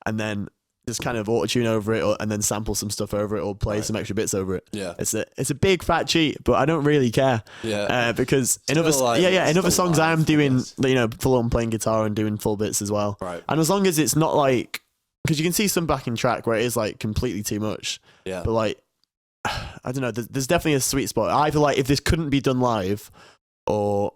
and then just kind of auto tune over it, and then sample some stuff over it, or play some extra bits over it. Yeah, it's a big fat cheat, but I don't really care. Yeah, because in other songs I am doing full on playing guitar and doing full bits as well. Right, and as long as it's not like, because you can see some backing track where it is like completely too much. Yeah, but like, I don't know. There's definitely a sweet spot. Either like if this couldn't be done live, or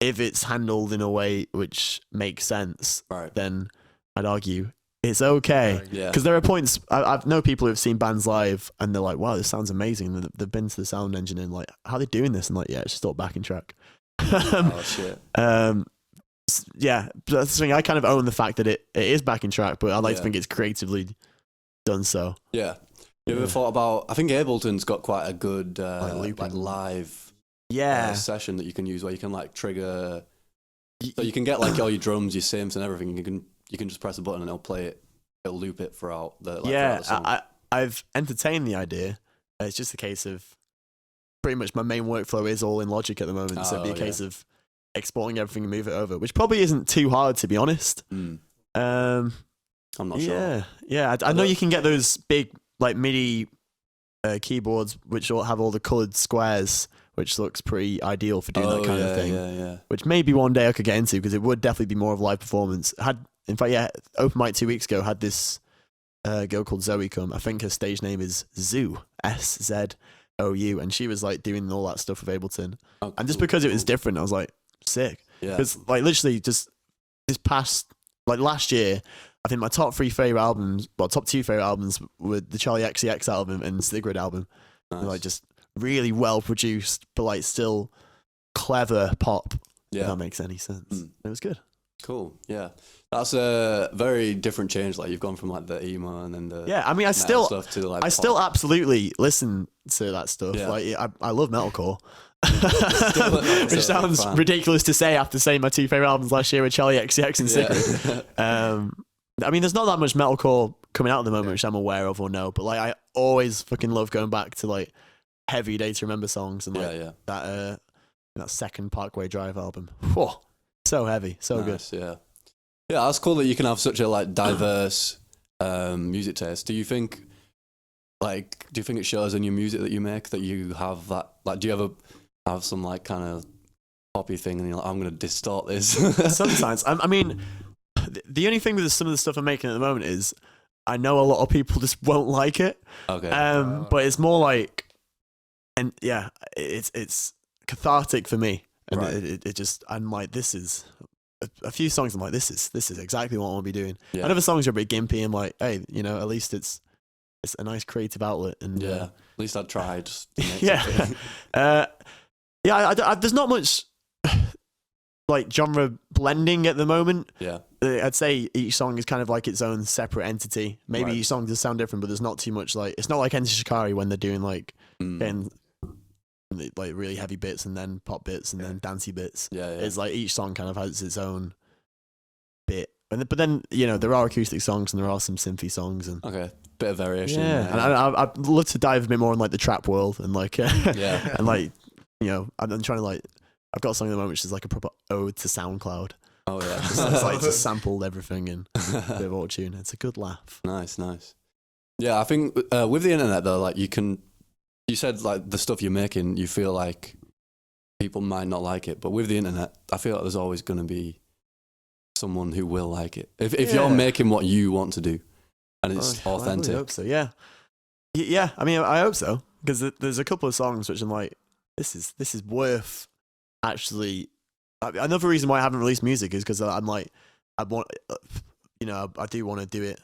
if it's handled in a way which makes sense, then I'd argue it's okay. Because there are points, I've know people who've seen bands live and they're like, wow, this sounds amazing. And they've been to the sound engine and like, how are they doing this? And like, it's just all backing track. Shit. Yeah, that's the thing. I kind of own the fact that it is backing track, but I like to think it's creatively done so. Yeah. You ever thought about, I think Ableton's got quite a good like live session that you can use where you can like trigger, so you can get like all your drums, your synths and everything. You can just press a button and it'll loop it throughout the throughout the song. I've entertained the idea. It's just a case of pretty much my main workflow is all in Logic at the moment, so it'd be a case of exporting everything and move it over, which probably isn't too hard to be honest. I'm not sure. Yeah. I know you can get those big like MIDI keyboards which all have all the coloured squares, which looks pretty ideal for doing that kind of thing. Yeah. Which maybe one day I could get into, because it would definitely be more of a live performance. Open mic 2 weeks ago had this girl called Zoe come. I think her stage name is Zoo, SZOE. OU, and she was like doing all that stuff with Ableton. Oh, And just cool, because it was cool. different, I was like, sick. Yeah. Because like literally just this past, like last year, I think my top 3 favorite albums, well, top 2 favorite albums were the Charlie XCX album and Sigrid album. Nice. They're, like just really well produced, but like still clever pop. Yeah. If that makes any sense. It was good. Cool. Yeah. That's a very different change. Like you've gone from like the emo and then the Yeah, I mean, I metal still, stuff to like I pop. still absolutely listen to that stuff. Yeah. Like I love metalcore. Still Which sounds fan. ridiculous to say after saying my 2 favorite albums last year were Charlie XCX and Sigrid. I mean, there's not that much metalcore coming out at the moment, which I'm aware of or know, but like I always fucking love going back to like heavy Day to Remember songs and like that second Parkway Drive album. Whoa, so heavy, so good. Nice, yeah. Yeah, that's cool that you can have such a like diverse music taste. Do you think it shows in your music that you make that you have that? Like, do you ever have some like kind of poppy thing and you're like, I'm gonna distort this? Sometimes. I mean, the only thing with some of the stuff I'm making at the moment is I know a lot of people just won't like it. Okay. But it's more like, and yeah, it's cathartic for me. And Right. it just, I'm like, this is a few songs. I'm like, this is exactly what I want to be doing. Yeah. And other songs are a bit gimpy. I'm like, hey, at least it's a nice creative outlet. And Yeah. At least I tried. To make yeah, something. there's not much like genre blending at the moment. Yeah. I'd say each song is kind of like its own separate entity. Maybe Right. each song does sound different, but there's not too much like, it's not like Enter Shikari when they're doing like getting like really heavy bits and then pop bits and then dancey bits. Yeah. It's like each song kind of has its own bit. But then there are acoustic songs and there are some synthy songs and Okay. Bit of variation. yeah. And I'd love to dive a bit more in like the trap world and like Yeah. and like I'm trying to like, I've got a song at the moment which is like a proper ode to SoundCloud. Oh yeah. It's like just sampled everything and a bit of auto-tune. It's a good laugh. Nice. Yeah, I think with the internet though, like you said like the stuff you're making, you feel like people might not like it, but with the internet, I feel like there's always going to be someone who will like it. If you're making what you want to do and it's authentic. I really hope so. Yeah. Yeah. I mean, I hope so because there's a couple of songs which I'm like, this is worth actually. Another reason why I haven't released music is because I'm like, I want, I do want to do it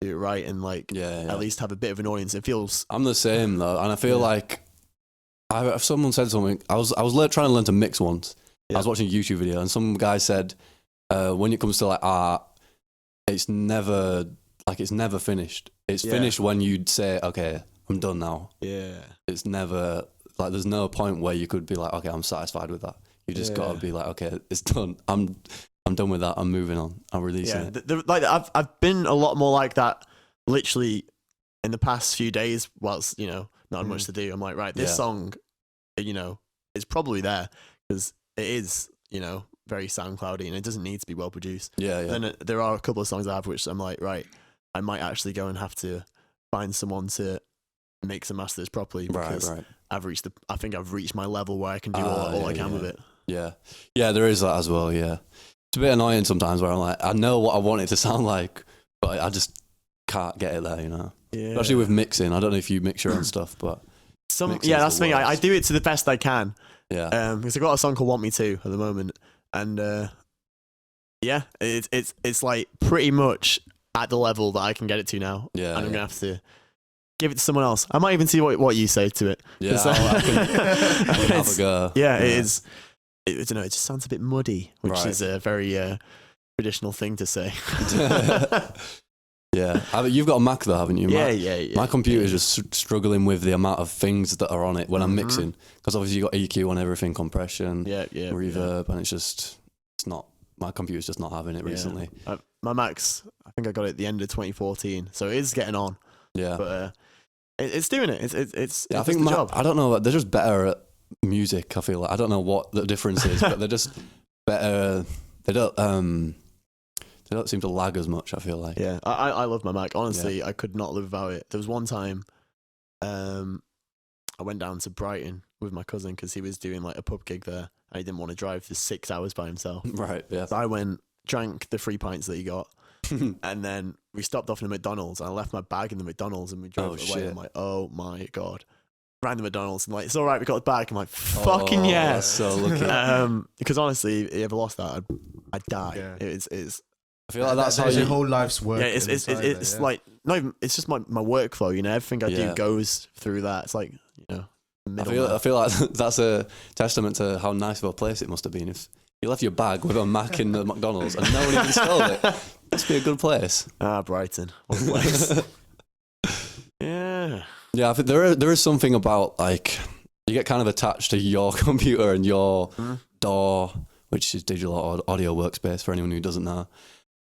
right and like at least have a bit of an audience. It feels. I'm the same though, and I feel like if someone said something, I was trying to learn to mix once. I was watching a YouTube video and some guy said, when it comes to like art, it's never finished. It's finished when you say, okay, I'm done now. Yeah. It's never like there's no point where you could be like, okay, I'm satisfied with that. You just gotta be like, okay, it's done. I'm done with that. I'm moving on. I'm releasing it. Like I've been a lot more like that, literally, in the past few days. Whilst not much to do, I'm like, right, this song, is probably there because it is, very SoundCloudy and it doesn't need to be well produced. Yeah. Then there are a couple of songs I have which I'm like, right, I might actually go and have to find someone to mix and master this properly because Right. I think I've reached my level where I can do all I can with it. Yeah, there is that as well. Yeah, it's a bit annoying sometimes where I'm like, I know what I want it to sound like, but I just can't get it there. Yeah. Especially with mixing. I don't know if you mix your own stuff, but that's the the thing. I worst. do it to the best I can. Yeah. Because I've got a song called "Want Me To" at the moment, and it's like pretty much at the level that I can get it to now. Yeah, and I'm gonna have to give it to someone else. I might even see what you say to it. Yeah, I can have a go. Yeah, it is. I don't know. It just sounds a bit muddy, which is Right. a very traditional thing to say. Yeah, you've got a Mac though, haven't you? Yeah. My computer's just struggling with the amount of things that are on it when I'm mixing, because obviously you got EQ on everything, compression, reverb, and it's not. My computer's just not having it recently. My Mac's, I think I got it at the end of 2014, so it is getting on. Yeah, but it's doing it. It's I think the job. I don't know. They're just better at music. I feel like I don't know what the difference is, but they're just better. They don't seem to lag as much. I feel like. Yeah, I love my Mac. Honestly, I could not live without it. There was one time, I went down to Brighton with my cousin because he was doing like a pub gig there, and he didn't want to drive for 6 hours by himself. Right. Yeah. So I went, drank the 3 pints that he got, and then we stopped off in a McDonald's. And I left my bag in the McDonald's, and we drove away. Shit. I'm like, oh my god. rang the McDonald's and like, it's all right, we got the bag. I'm like, fucking yeah. So lucky. Because honestly, if you ever lost that, I'd die. Yeah. It's I feel like that's how your you. whole life's work. yeah, it's like not even. It's just my workflow. You know, everything I Yeah. do goes through that. It's like, you know, I feel like that's a testament to how nice of a place it must have been. If you left your bag with a Mac in the McDonald's and no one even stole it, must be a good place. Brighton, what a place. Yeah. Yeah, I think there is something about like you get kind of attached to your computer and your DAW, which is digital audio workspace for anyone who doesn't know.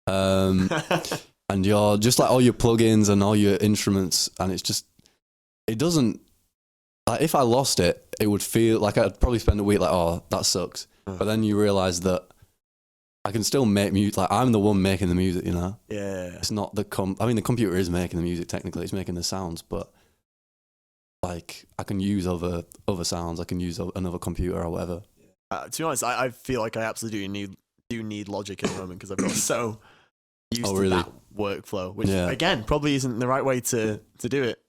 And you're just like all your plugins and all your instruments, and it doesn't. Like if I lost it, it would feel like I'd probably spend a week like, oh, that sucks. But then you realise that I can still make music. Like I'm the one making the music, you know. Yeah. It's not the I mean, the computer is making the music technically. It's making the sounds, but like I can use other sounds. I can use another computer or whatever. To be honest, I feel like I absolutely need Logic at the moment because I've got so used to that workflow, which again probably isn't the right way to do it.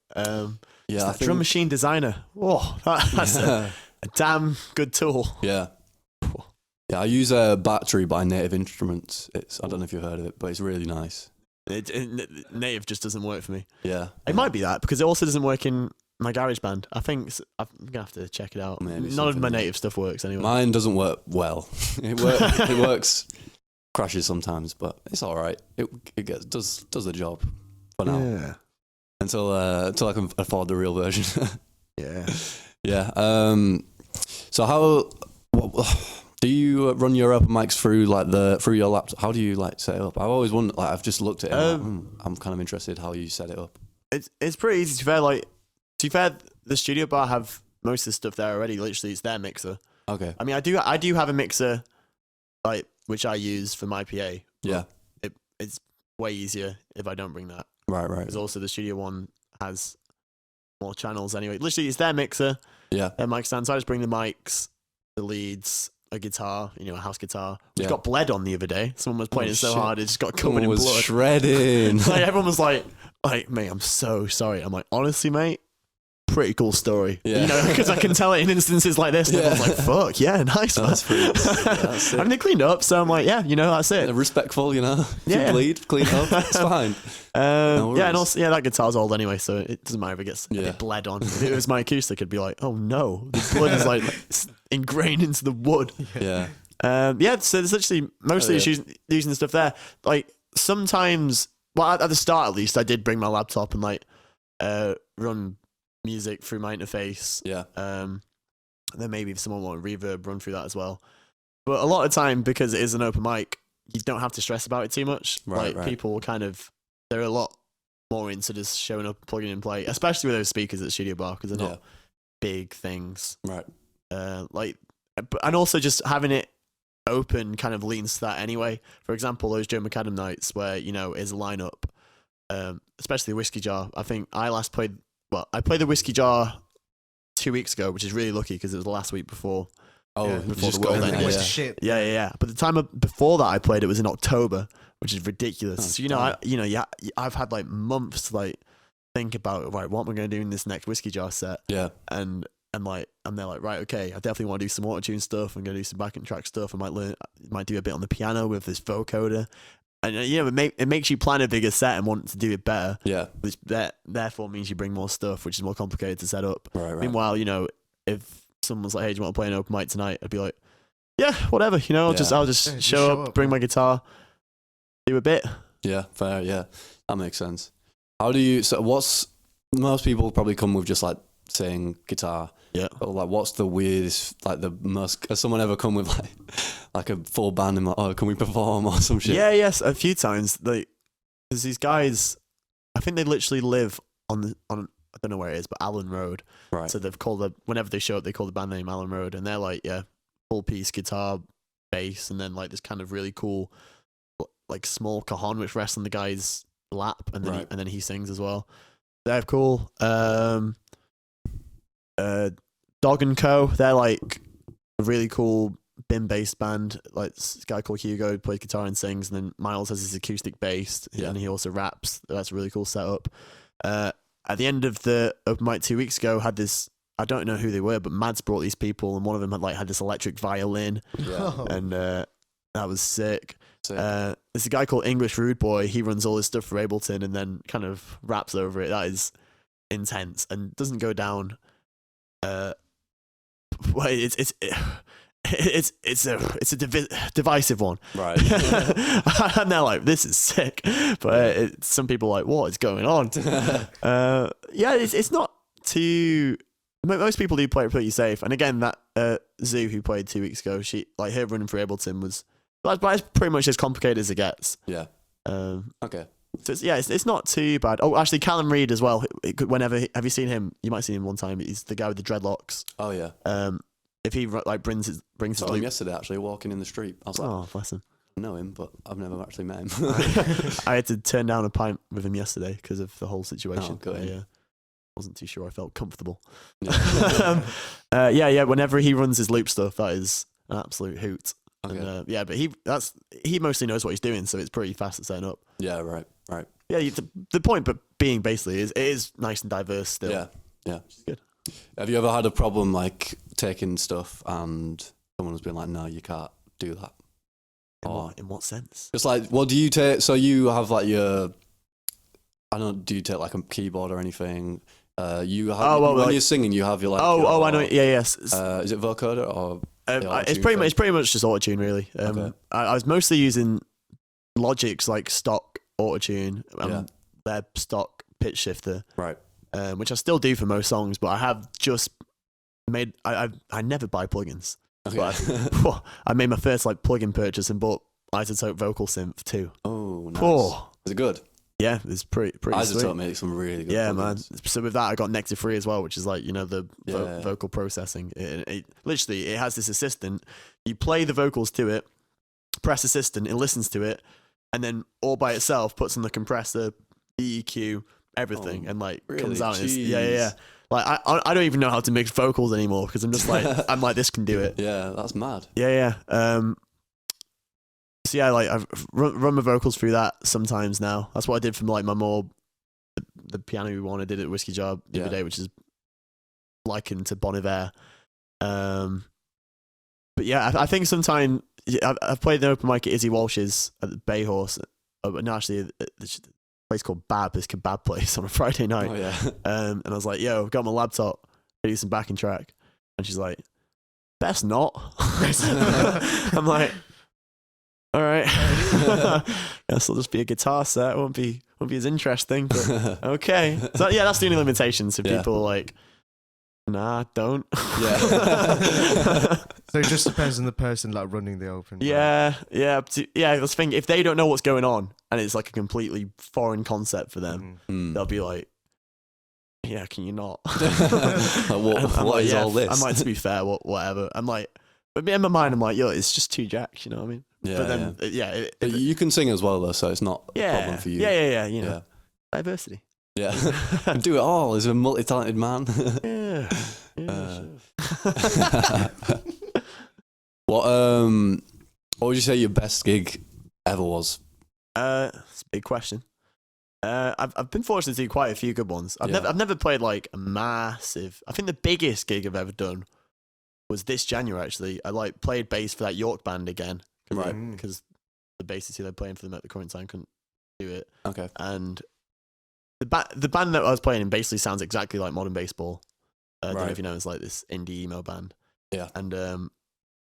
Yeah, Drum Machine Designer. Oh, that's a damn good tool. Yeah. Yeah, I use a Battery by Native Instruments. I don't know if you've heard of it, but it's really nice. Native just doesn't work for me. Yeah. It might be that because it also doesn't work in my GarageBand. I think I'm gonna have to check it out. Maybe none of my native stuff works anyway. Mine doesn't work well. It works, crashes sometimes, but it's all right. It does the job for now. Yeah. Until I can afford the real version. Yeah. Yeah. So do you run your open mics through your laptop? How do you like set it up? I've always wondered. Like I've just looked at it. I'm kind of interested how you set it up. It's pretty easy to be fair. Like to be fair, the studio bar have most of the stuff there already. Literally, it's their mixer. Okay. I mean, I do have a mixer, like which I use for my PA. Yeah. It's way easier if I don't bring that. Right. Because also the studio one has more channels anyway. Literally, it's their mixer. Yeah. Their mic stand. So I just bring the mics, the leads, a guitar, a house guitar. Which Yeah. got bled on the other day. Someone was playing it so shit. hard it just got Someone covered in was blood. shredding. Like everyone was like, mate, I'm so sorry. I'm like, honestly, mate, pretty cool story. Yeah. Because I can tell it in instances like this. And Yeah. everyone's like, fuck, yeah, nice, man. That's pretty. That's I mean, they cleaned up, so I'm like, yeah, that's it. respectful, If Yeah. you bleed, clean up. It's fine. No Yeah, and worries. also, that guitar's old anyway, so it doesn't matter if it gets a bit bled on. If it was my acoustic, I'd be like, oh no, the blood is like ingrained into the wood. Yeah. So there's literally mostly using the stuff there. Like sometimes, well, at the start at least, I did bring my laptop and like run music through my interface. Yeah. And then maybe if someone wanted reverb, run through that as well. But a lot of time, because it is an open mic, you don't have to stress about it too much. Right. People they're a lot more into just showing up, plugging in play, especially with those speakers at Studio Bar because they're not big things. Right. And also just having it open kind of leans to that anyway. For example, those Joe McAdam nights where, is a lineup, especially the Whiskey Jar. I think I played the Whiskey Jar 2 weeks ago, which is really lucky because it was the last week before. Oh, Yeah. Before just the world got in ended. there, Shit. Yeah. But the time before that I played it was in October, which is ridiculous. Oh, So, I've had like months to like think about, right, what am I going to do in this next Whiskey Jar set? Yeah. And they're like, right, okay, I definitely want to do some auto-tune stuff. I'm going to do some backing track stuff. I might do a bit on the piano with this vocoder. And, it makes you plan a bigger set and want to do it better. Yeah. Which therefore means you bring more stuff, which is more complicated to set up. Right. Meanwhile, if someone's like, hey, do you want to play an open mic tonight? I'd be like, yeah, whatever. I'll just show up, bring my guitar, do a bit. Yeah, fair. Yeah, that makes sense. Most people probably come with just like saying guitar. Yeah. But like, what's the weirdest, like the most, has someone ever come with like a full band and like, oh, can we perform or some shit? Yeah, yes, a few times. There's these guys, I think they literally live on I don't know where it is, but Allen Road. Right. So they've whenever they show up, they call the band name Allen Road, and they're like, full piece guitar, bass, and then like this kind of really cool, like small cajon which rests on the guy's lap, and then he sings as well. They're cool. Dog and Co. They're like a really cool bin based band. Like this guy called Hugo plays guitar and sings, and then Miles has his acoustic bass, and he also raps. That's a really cool setup. At the end of the open mic 2 weeks ago, had this I don't know who they were, but Mads brought these people, and one of them had this electric violin, and that was sick. There's a guy called English Rude Boy. He runs all his stuff for Ableton, and then kind of raps over it. That is intense and doesn't go down. It's a divisive one, right? And they're like, "This is sick," but some people are like, "What is going on?" It's not too. Most people do play it pretty safe, and again, that Zoo who played 2 weeks ago, she her running for Ableton was that's pretty much as complicated as it gets. Yeah. Okay. So it's not too bad. Oh, actually, Callum Reed as well. Have you seen him? You might have seen him one time. He's the guy with the dreadlocks. Oh yeah. If he brings his saw him yesterday actually walking in the street. I was like, oh, bless him. I know him, but I've never actually met him. I had to turn down a pint with him yesterday because of the whole situation. Oh, good. I wasn't too sure I felt comfortable. Yeah. Whenever he runs his loop stuff, that is an absolute hoot. Okay. And, but he mostly knows what he's doing, so it's pretty fast at setting up. Yeah, right. Yeah, the point, but being basically it is nice and diverse still. Yeah. Which is good. Have you ever had a problem like taking stuff and someone's been like, "No, you can't do that"? In what sense? It's like, what do you take? So you have like do you take like a keyboard or anything? You have when you're singing, you have your like. I know. Yes. Is it vocoder or? It's pretty much just autotune really. Okay. I was mostly using Logic's like stock autotune, their stock pitch shifter, right? Which I still do for most songs, but I have just made. I never buy plugins. Okay. But I made my first like plugin purchase and bought Isotope Vocal Synth too. Oh, nice. Is it good? Yeah, it's pretty Isotope sweet. makes some really good. Yeah, plugins. man. So with that, I got Nectar Free as well, which is like the vocal processing. It literally it has this assistant. You play the vocals to it, press assistant, it listens to it, and then all by itself puts on the compressor, EQ, everything, and like really? comes out. And Jeez. yeah. Like I don't even know how to mix vocals anymore because I'm just like this can do it. Yeah, that's mad. Yeah. So yeah, like I've run my vocals through that sometimes now. That's what I did from like my more the piano one I did at Whiskey Jar the other day, which is likened to Bon Iver. But yeah, I think sometimes I've played an open mic at Izzy Walsh's at the Bay Horse, but no, actually there's a place called Bab, this kebab place on a Friday night. Oh yeah. And I was like, "Yo, I've got my laptop, I do some backing track," and she's like, "Best not." I'm like, all right. Guess it'll just be a guitar set. It won't be as interesting, but okay. So yeah, that's the only limitation. So people are like, nah, don't. Yeah. So it just depends on the person like running the open. Yeah. That's the thing. If they don't know what's going on and it's like a completely foreign concept for them, they'll be like, yeah, can you not? What is all this? I'm like, to be fair, whatever. I'm like, but in my mind, I'm like, yo, it's just two jacks, you know what I mean? Yeah, but then, but you can sing as well though, so it's not a problem for you. Yeah. You know, diversity. Yeah, do it all. He's a multi-talented man. Yeah. Sure. What would you say your best gig ever was? It's a big question. I've been fortunate to do quite a few good ones. I've never played like a massive. I think the biggest gig I've ever done was this January. Actually, I like played bass for that York band again, right? Because the bassist who they're playing for them at the current time couldn't do it. Okay. And the band that I was playing in basically sounds exactly like Modern Baseball. I don't know if you know, it's like this indie emo band. Yeah. And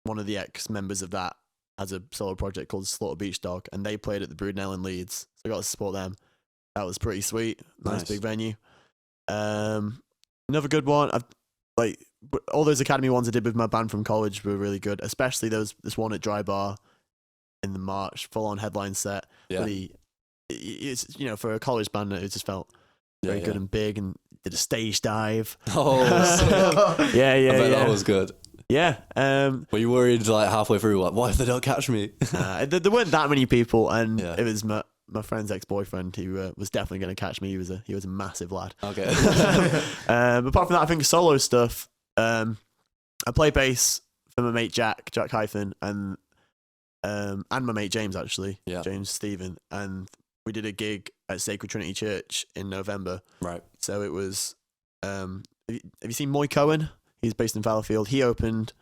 one of the ex-members of that has a solo project called Slaughter Beach Dog, and they played at the Broodnell in Leeds, so I got to support them. That was pretty sweet. Nice big venue. Another good one. All those Academy ones I did with my band from college were really good, especially this one at Dry Bar in the March, full-on headline set. Yeah. It's for a college band, it just felt very good and big, and did a stage dive. Oh, yeah. I bet that was good. Yeah. Were you worried like halfway through, like, what if they don't catch me? There weren't that many people, and it was my friend's ex-boyfriend who was definitely going to catch me. He was a massive lad. Okay. But apart from that, I think solo stuff. I play bass for my mate Jack Hyphen, and my mate James actually. Yeah. James Stephen, and we did a gig at Sacred Trinity Church in November. Right. So it was have you seen Moy Cohen? He's based in Fallowfield. He opened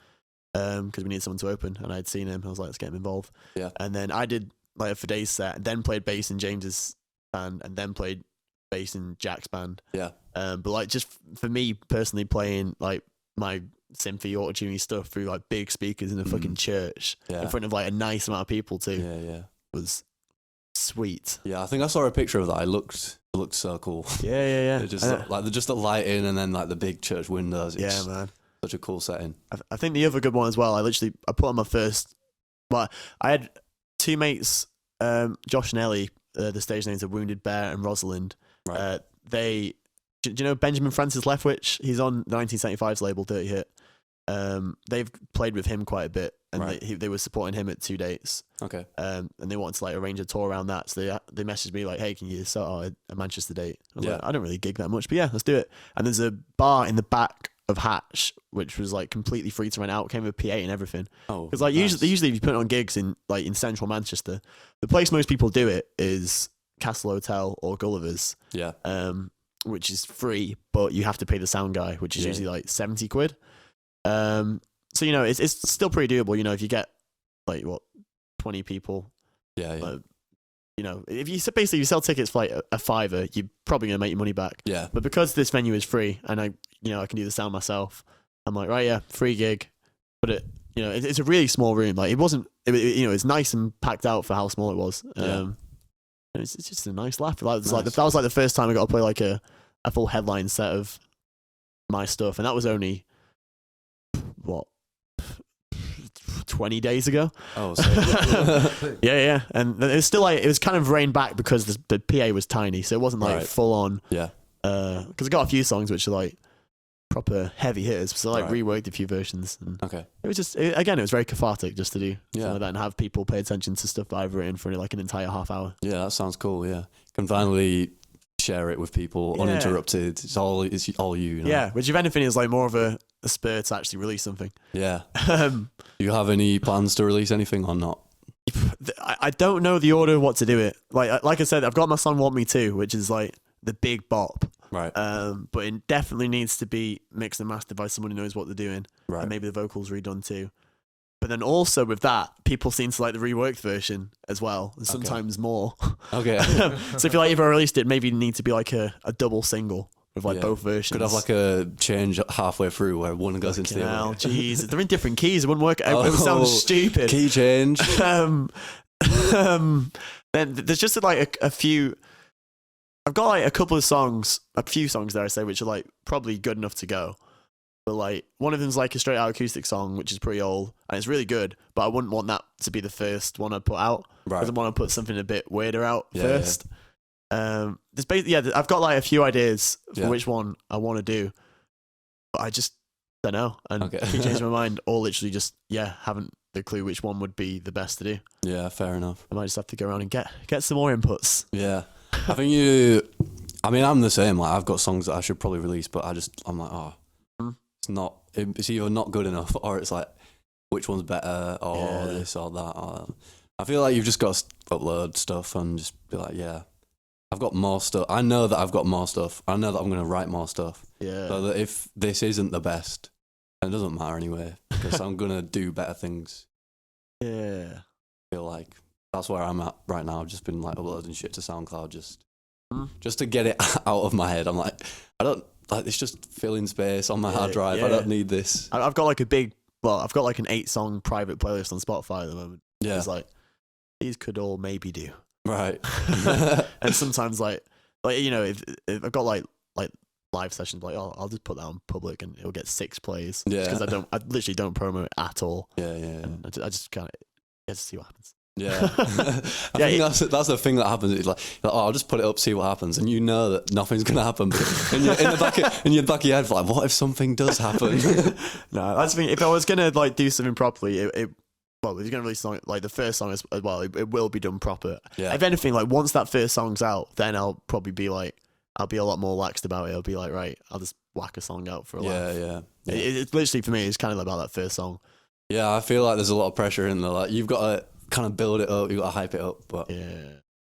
because we needed someone to open, and I'd seen him. I was like, let's get him involved. Yeah. And then I did like a for days set, and then played bass in James's band, and then played bass in Jack's band. Yeah. But like just for me personally, playing like my synthy auto-tuning stuff through like big speakers in a fucking church in front of like a nice amount of people too. Yeah. Was sweet. Yeah, I think I saw a picture of that. It looked so cool. Yeah. It just like just the lighting and then like the big church windows. It's man. Such a cool setting. I think the other good one as well. I put on my first. Well, I had two mates, Josh and Ellie. The stage names are Wounded Bear and Rosalind. Right. Do you know Benjamin Francis Leftwich? He's on 1975's label Dirty Hit. They've played with him quite a bit, and they were supporting him at 2 dates. Okay. And they wanted to like arrange a tour around that, so they messaged me like, "Hey, can you start a Manchester date?" I was like, "I don't really gig that much, but yeah, let's do it." And there's a bar in the back of Hatch, which was like completely free to rent out, came with PA and everything. Oh, because like nice. usually if you put it on gigs in central Manchester, the place most people do it is Castle Hotel or Gulliver's. Yeah. Which is free, but you have to pay the sound guy, which is usually like 70 quid. So you know it's still pretty doable. You know, if you get like 20 people. Yeah. You know, if you sell tickets for like a fiver, you're probably gonna make your money back. Yeah. But because this venue is free, and I can do the sound myself, I'm like, right, yeah, free gig. But it's a really small room. Like it's nice and packed out for how small it was. It's just a nice laugh. That was like the first time I got to play like a full headline set of my stuff, and that was only 20 days ago. Oh, so yeah. And it was still like, it was kind of reined back because the PA was tiny, so it wasn't like full on. Yeah. Because I got a few songs which are like proper heavy hitters, so I reworked a few versions. And it was just it was very cathartic just to do something like that and have people pay attention to stuff that I've written for like an entire half hour. Yeah, that sounds cool. Yeah, can finally share it with people uninterrupted. It's all you know? Yeah, which if anything is like more of a spur to actually release something. Yeah. Do you have any plans to release anything or not? I don't know the order of what to do it. Like I said, I've got my song "Want Me To," which is like the big bop. Right. But it definitely needs to be mixed and mastered by someone who knows what they're doing. Right. And maybe the vocals redone too. But then also with that, people seem to like the reworked version as well, and sometimes more. Okay. So if you like, if I released it, maybe it need to be like a double single with like both versions. Could have like a change halfway through where one goes into the other. Jeez, they're in different keys. It wouldn't work. It would sound stupid. Key change. Then there's just like a few. I've got like a few songs there I say, which are like probably good enough to go. But like one of them's like a straight out acoustic song, which is pretty old and it's really good. But I wouldn't want that to be the first one I put out. Right. I want to put something a bit weirder out first. Yeah. I've got like a few ideas for which one I want to do, but I just don't know. And if you change my mind, or literally just haven't the clue which one would be the best to do. Yeah, fair enough. I might just have to go around and get some more inputs. Yeah. I think I'm the same. Like I've got songs that I should probably release, but I'm like, it's either not good enough or it's like, which one's better or this or that. I feel like you've just got to upload stuff and just be like, I've got more stuff. I know that I've got more stuff. I know that I'm going to write more stuff. Yeah. So that if this isn't the best, then it doesn't matter anyway, because I'm going to do better things. Yeah. I feel like that's where I'm at right now. I've just been like uploading shit to SoundCloud just to get it out of my head. I'm like, it's just filling space on my hard drive. I don't need this. I've got like I've got like an 8-song private playlist on Spotify at the moment. Yeah. It's like, these could all maybe do. Right. And sometimes like if I've got like live sessions, like I'll just put that on public and it'll get 6 plays. Yeah. Because I literally don't promo it at all. Yeah. And I just kind of get to see what happens. Yeah. I think that's the thing that happens. It's like, I'll just put it up, see what happens, and you know that nothing's gonna happen. But in your back of your head, like, what if something does happen? No, that's the thing. If I was gonna like do something properly, if you're gonna release a song, like the first song as well, it will be done proper. Yeah. If anything, like once that first song's out, then I'll probably be like, I'll be a lot more laxed about it. I'll be like, right, I'll just whack a song out for a laugh. Yeah. It's literally for me, it's kind of about that first song. Yeah, I feel like there's a lot of pressure in there. Like you've got to kind of build it up, you got to hype it up, but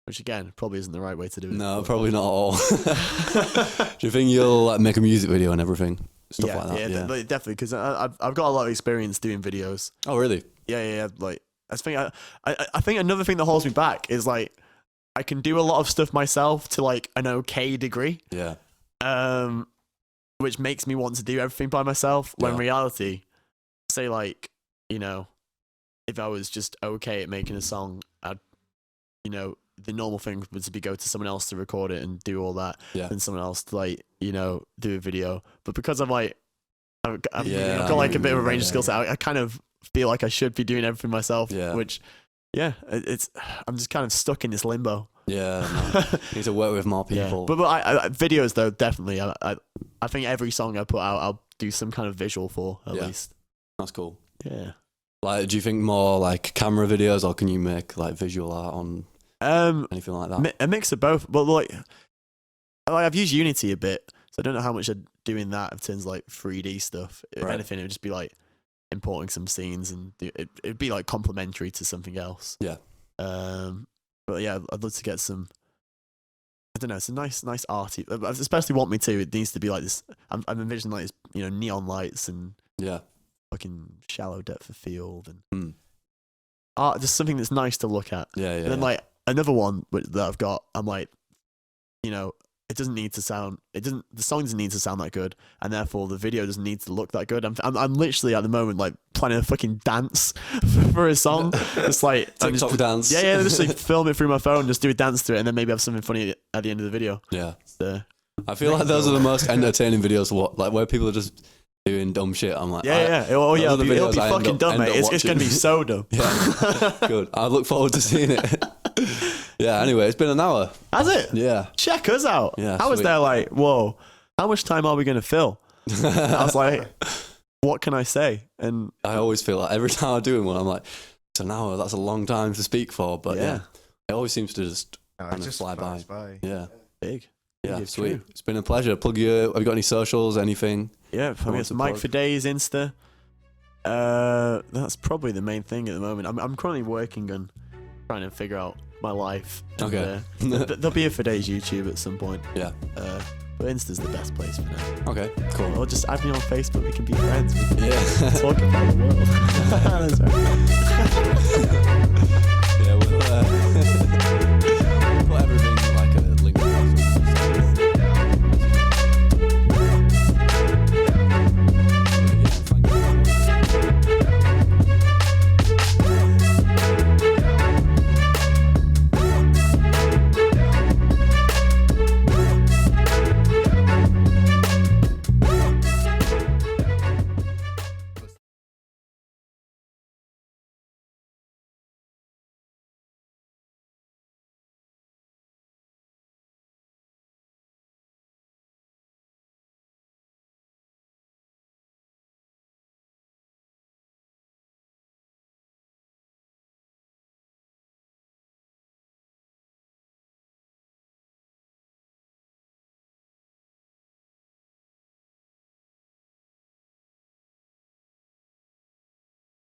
which again probably isn't the right way to do it. No, probably not at all. Do you think you'll like make a music video and everything? Stuff like that? Yeah, definitely, because I've got a lot of experience doing videos. Oh, really? Yeah. Like, I think another thing that holds me back is like I can do a lot of stuff myself to like an okay degree. Yeah. Which makes me want to do everything by myself. When Yeah. in reality, say like, if I was just okay at making a song, I'd, the normal thing would be go to someone else to record it and do all that, Yeah. and someone else to like, do a video. But because I've got like a bit of a range of skill set, I kind of feel like I should be doing everything myself. Yeah. Which, I'm just kind of stuck in this limbo. Yeah. No. You need to work with more people. Yeah. But I videos though, definitely. I think every song I put out, I'll do some kind of visual for at least. That's cool. Yeah. Like, do you think more like camera videos, or can you make like visual art on anything like that? A mix of both. But like I've used Unity a bit, so I don't know how much I'd do in that in terms of like 3D stuff. If anything, it would just be like importing some scenes, and it'd be like complementary to something else. Yeah. But yeah, I'd love to get some. I don't know. It's a nice arty. Especially want me to. It needs to be like this. I'm envisioning like this, neon lights and fucking shallow depth of field and art. Just something that's nice to look at. Yeah. And then like another one that I've got, I'm like, it doesn't need to sound. The song doesn't need to sound that good, and therefore the video doesn't need to look that good. I'm literally at the moment like planning a fucking dance for a song. It's like TikTok dance. Yeah. Just like film it through my phone, just do a dance to it, and then maybe have something funny at the end of the video. Yeah. So, I feel like those are the most entertaining videos to watch. Like where people are just doing dumb shit. I'm like, it'll be videos I fucking dumb, mate. It's gonna be so dumb. Yeah. Good. I look forward to seeing it. Yeah, anyway, it's been an hour. Has it? Yeah. Check us out. Yeah, I was sweet. there like, whoa, how much time are we going to fill? I was like, what can I say? And I always feel like every time I'm doing one, I'm like, it's an hour, that's a long time to speak for. But yeah, it always seems to just kind of fly by. Yeah. Big. Yeah, It's sweet. true. It's been a pleasure. Have you got any socials, anything? Yeah, I mean, it's Mike for Days, Insta. That's probably the main thing at the moment. I'm currently working on trying to figure out my life. Okay. There'll be a For Days YouTube at some point. Yeah. But Insta's the best place for now. Okay, cool. Or just add me on Facebook. We can be friends. We can Yeah. talk about the world. That's right. Yeah,